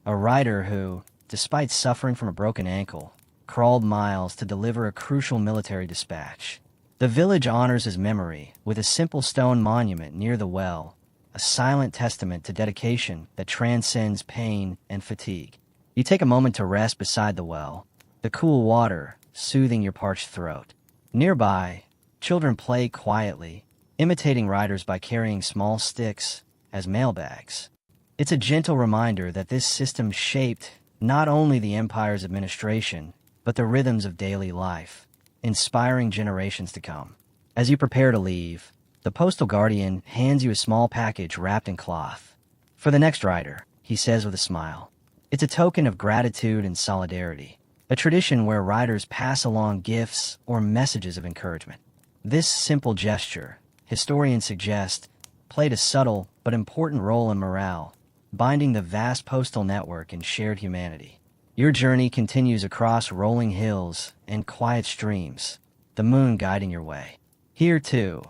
a rider who, despite suffering from a broken ankle, crawled miles to deliver a crucial military dispatch. The village honors his memory with a simple stone monument near the well, a silent testament to dedication that transcends pain and fatigue. You take a moment to rest beside the well, the cool water soothing your parched throat. Nearby, children play quietly, imitating riders by carrying small sticks as mailbags. It's a gentle reminder that this system shaped not only the empire's administration, but the rhythms of daily life, inspiring generations to come. As you prepare to leave, the postal guardian hands you a small package wrapped in cloth. For the next rider, he says with a smile. It's a token of gratitude and solidarity, a tradition where riders pass along gifts or messages of encouragement. This simple gesture, historians suggest, played a subtle but important role in morale, binding the vast postal network in shared humanity. Your journey continues across rolling hills and quiet streams, the moon guiding your way. Here, too,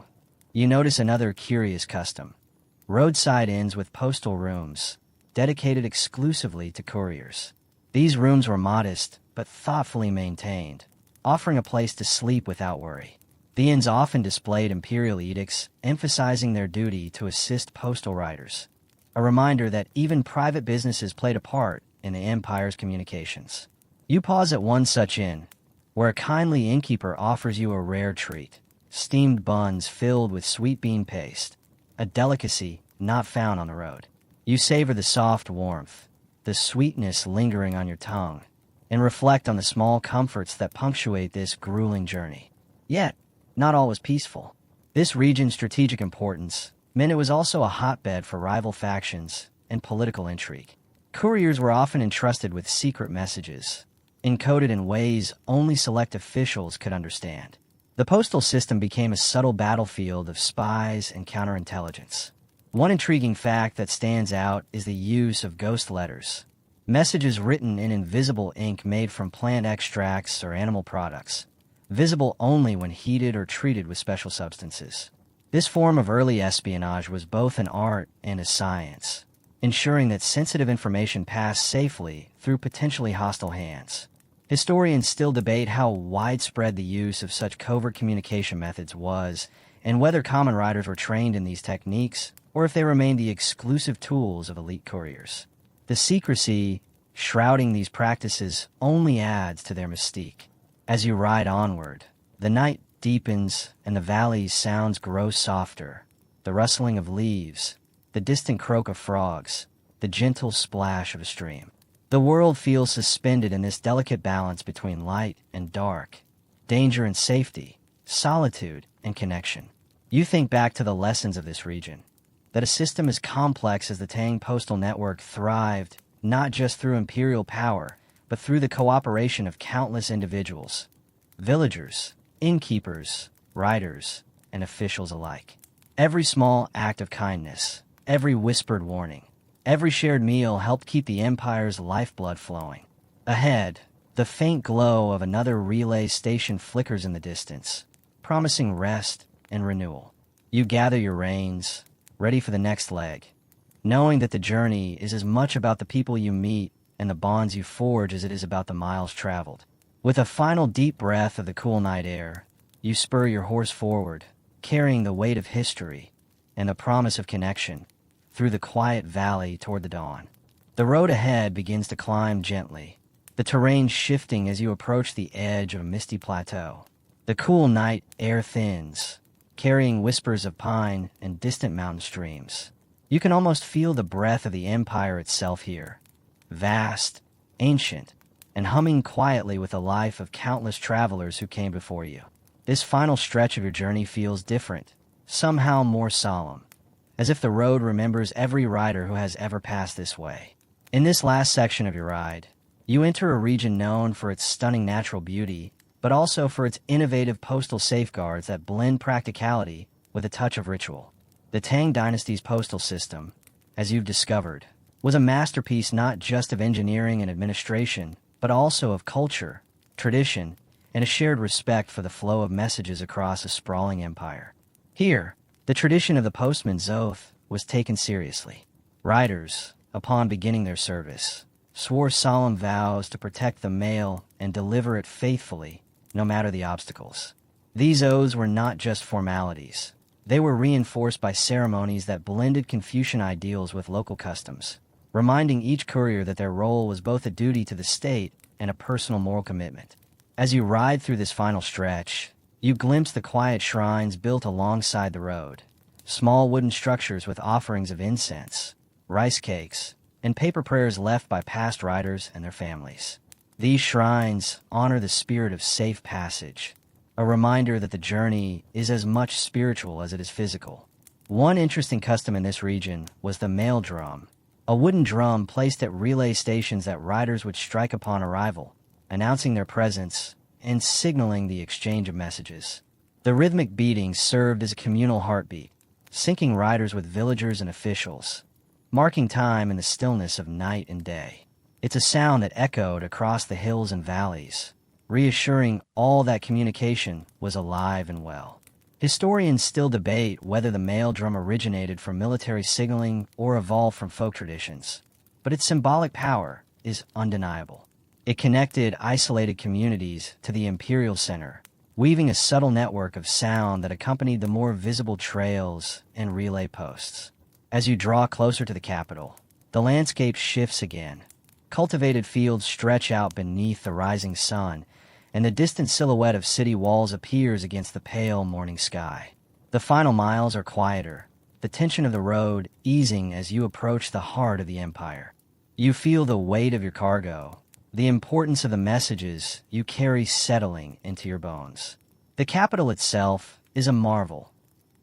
you notice another curious custom. Roadside inns with postal rooms, dedicated exclusively to couriers. These rooms were modest, but thoughtfully maintained, offering a place to sleep without worry. The inns often displayed imperial edicts, emphasizing their duty to assist postal riders, a reminder that even private businesses played a part in the empire's communications. You pause at one such inn, where a kindly innkeeper offers you a rare treat: steamed buns filled with sweet bean paste, a delicacy not found on the road. You savor the soft warmth, the sweetness lingering on your tongue, and reflect on the small comforts that punctuate this grueling journey. Yet, not all was peaceful. This region's strategic importance meant it was also a hotbed for rival factions and political intrigue. Couriers were often entrusted with secret messages, encoded in ways only select officials could understand. The postal system became a subtle battlefield of spies and counterintelligence. One intriguing fact that stands out is the use of ghost letters, messages written in invisible ink made from plant extracts or animal products, visible only when heated or treated with special substances. This form of early espionage was both an art and a science, ensuring that sensitive information passed safely through potentially hostile hands. Historians still debate how widespread the use of such covert communication methods was, and whether common riders were trained in these techniques, or if they remained the exclusive tools of elite couriers. The secrecy shrouding these practices only adds to their mystique. As you ride onward, the night deepens and the valley's sounds grow softer. The rustling of leaves, the distant croak of frogs, the gentle splash of a stream. The world feels suspended in this delicate balance between light and dark, danger and safety, solitude and connection. You think back to the lessons of this region, that a system as complex as the Tang postal network thrived not just through imperial power, but through the cooperation of countless individuals, villagers, innkeepers, riders, and officials alike. Every small act of kindness, every whispered warning, every shared meal helped keep the empire's lifeblood flowing. Ahead, the faint glow of another relay station flickers in the distance, promising rest and renewal. You gather your reins, ready for the next leg, knowing that the journey is as much about the people you meet and the bonds you forge as it is about the miles traveled. With a final deep breath of the cool night air, you spur your horse forward, carrying the weight of history and the promise of connection through the quiet valley toward the dawn. The road ahead begins to climb gently, the terrain shifting as you approach the edge of a misty plateau. The cool night air thins, carrying whispers of pine and distant mountain streams. You can almost feel the breath of the empire itself here, vast, ancient, and humming quietly with the life of countless travelers who came before you. This final stretch of your journey feels different, somehow more solemn, as if the road remembers every rider who has ever passed this way. In this last section of your ride, you enter a region known for its stunning natural beauty, but also for its innovative postal safeguards that blend practicality with a touch of ritual. The Tang Dynasty's postal system, as you've discovered, was a masterpiece not just of engineering and administration, but also of culture, tradition, and a shared respect for the flow of messages across a sprawling empire. Here, the tradition of the postman's oath was taken seriously. Riders, upon beginning their service, swore solemn vows to protect the mail and deliver it faithfully, no matter the obstacles. These oaths were not just formalities. They were reinforced by ceremonies that blended Confucian ideals with local customs, reminding each courier that their role was both a duty to the state and a personal moral commitment. As you ride through this final stretch, you glimpse the quiet shrines built alongside the road, small wooden structures with offerings of incense, rice cakes, and paper prayers left by past riders and their families. These shrines honor the spirit of safe passage, a reminder that the journey is as much spiritual as it is physical. One interesting custom in this region was the mail drum, a wooden drum placed at relay stations that riders would strike upon arrival, announcing their presence and signaling the exchange of messages. The rhythmic beating served as a communal heartbeat, syncing riders with villagers and officials, marking time in the stillness of night and day. It's a sound that echoed across the hills and valleys, reassuring all that communication was alive and well. Historians still debate whether the mail drum originated from military signaling or evolved from folk traditions, but its symbolic power is undeniable. It connected isolated communities to the imperial center, weaving a subtle network of sound that accompanied the more visible trails and relay posts. As you draw closer to the capital, the landscape shifts again. Cultivated fields stretch out beneath the rising sun, and the distant silhouette of city walls appears against the pale morning sky. The final miles are quieter, the tension of the road easing as you approach the heart of the empire. You feel the weight of your cargo, the importance of the messages you carry settling into your bones. The capital itself is a marvel.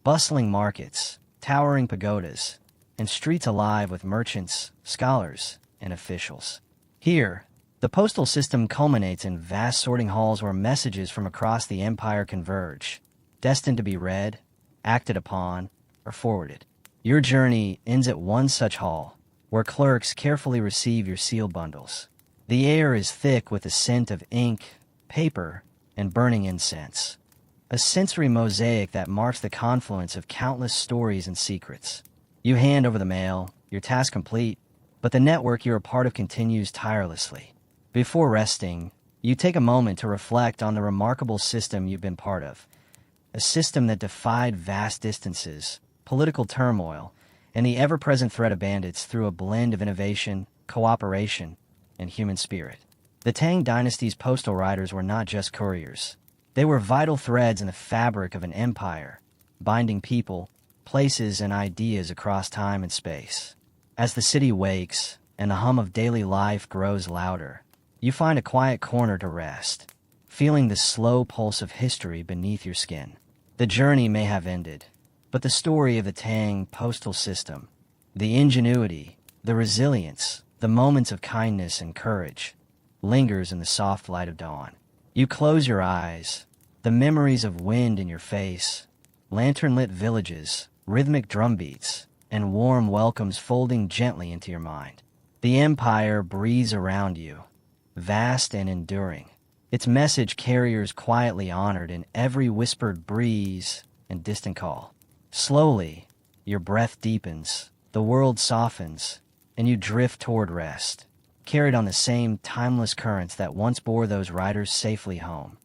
Bustling markets, towering pagodas, and streets alive with merchants, scholars, and officials. Here, the postal system culminates in vast sorting halls where messages from across the empire converge, destined to be read, acted upon, or forwarded. Your journey ends at one such hall, where clerks carefully receive your sealed bundles. The air is thick with the scent of ink, paper, and burning incense, a sensory mosaic that marks the confluence of countless stories and secrets. You hand over the mail, your task complete, but the network you're a part of continues tirelessly. Before resting, you take a moment to reflect on the remarkable system you've been part of, a system that defied vast distances, political turmoil, and the ever-present threat of bandits through a blend of innovation, cooperation, and human spirit. The Tang Dynasty's postal riders were not just couriers. They were vital threads in the fabric of an empire, binding people, places, and ideas across time and space. As the city wakes and the hum of daily life grows louder, you find a quiet corner to rest, feeling the slow pulse of history beneath your skin. The journey may have ended, but the story of the Tang postal system, the ingenuity, the resilience, the moments of kindness and courage, lingers in the soft light of dawn. You close your eyes, the memories of wind in your face, lantern-lit villages, rhythmic drumbeats, and warm welcomes folding gently into your mind. The empire breathes around you, vast and enduring, its message carriers quietly honored in every whispered breeze and distant call. Slowly, your breath deepens, the world softens, and you drift toward rest, carried on the same timeless currents that once bore those riders safely home.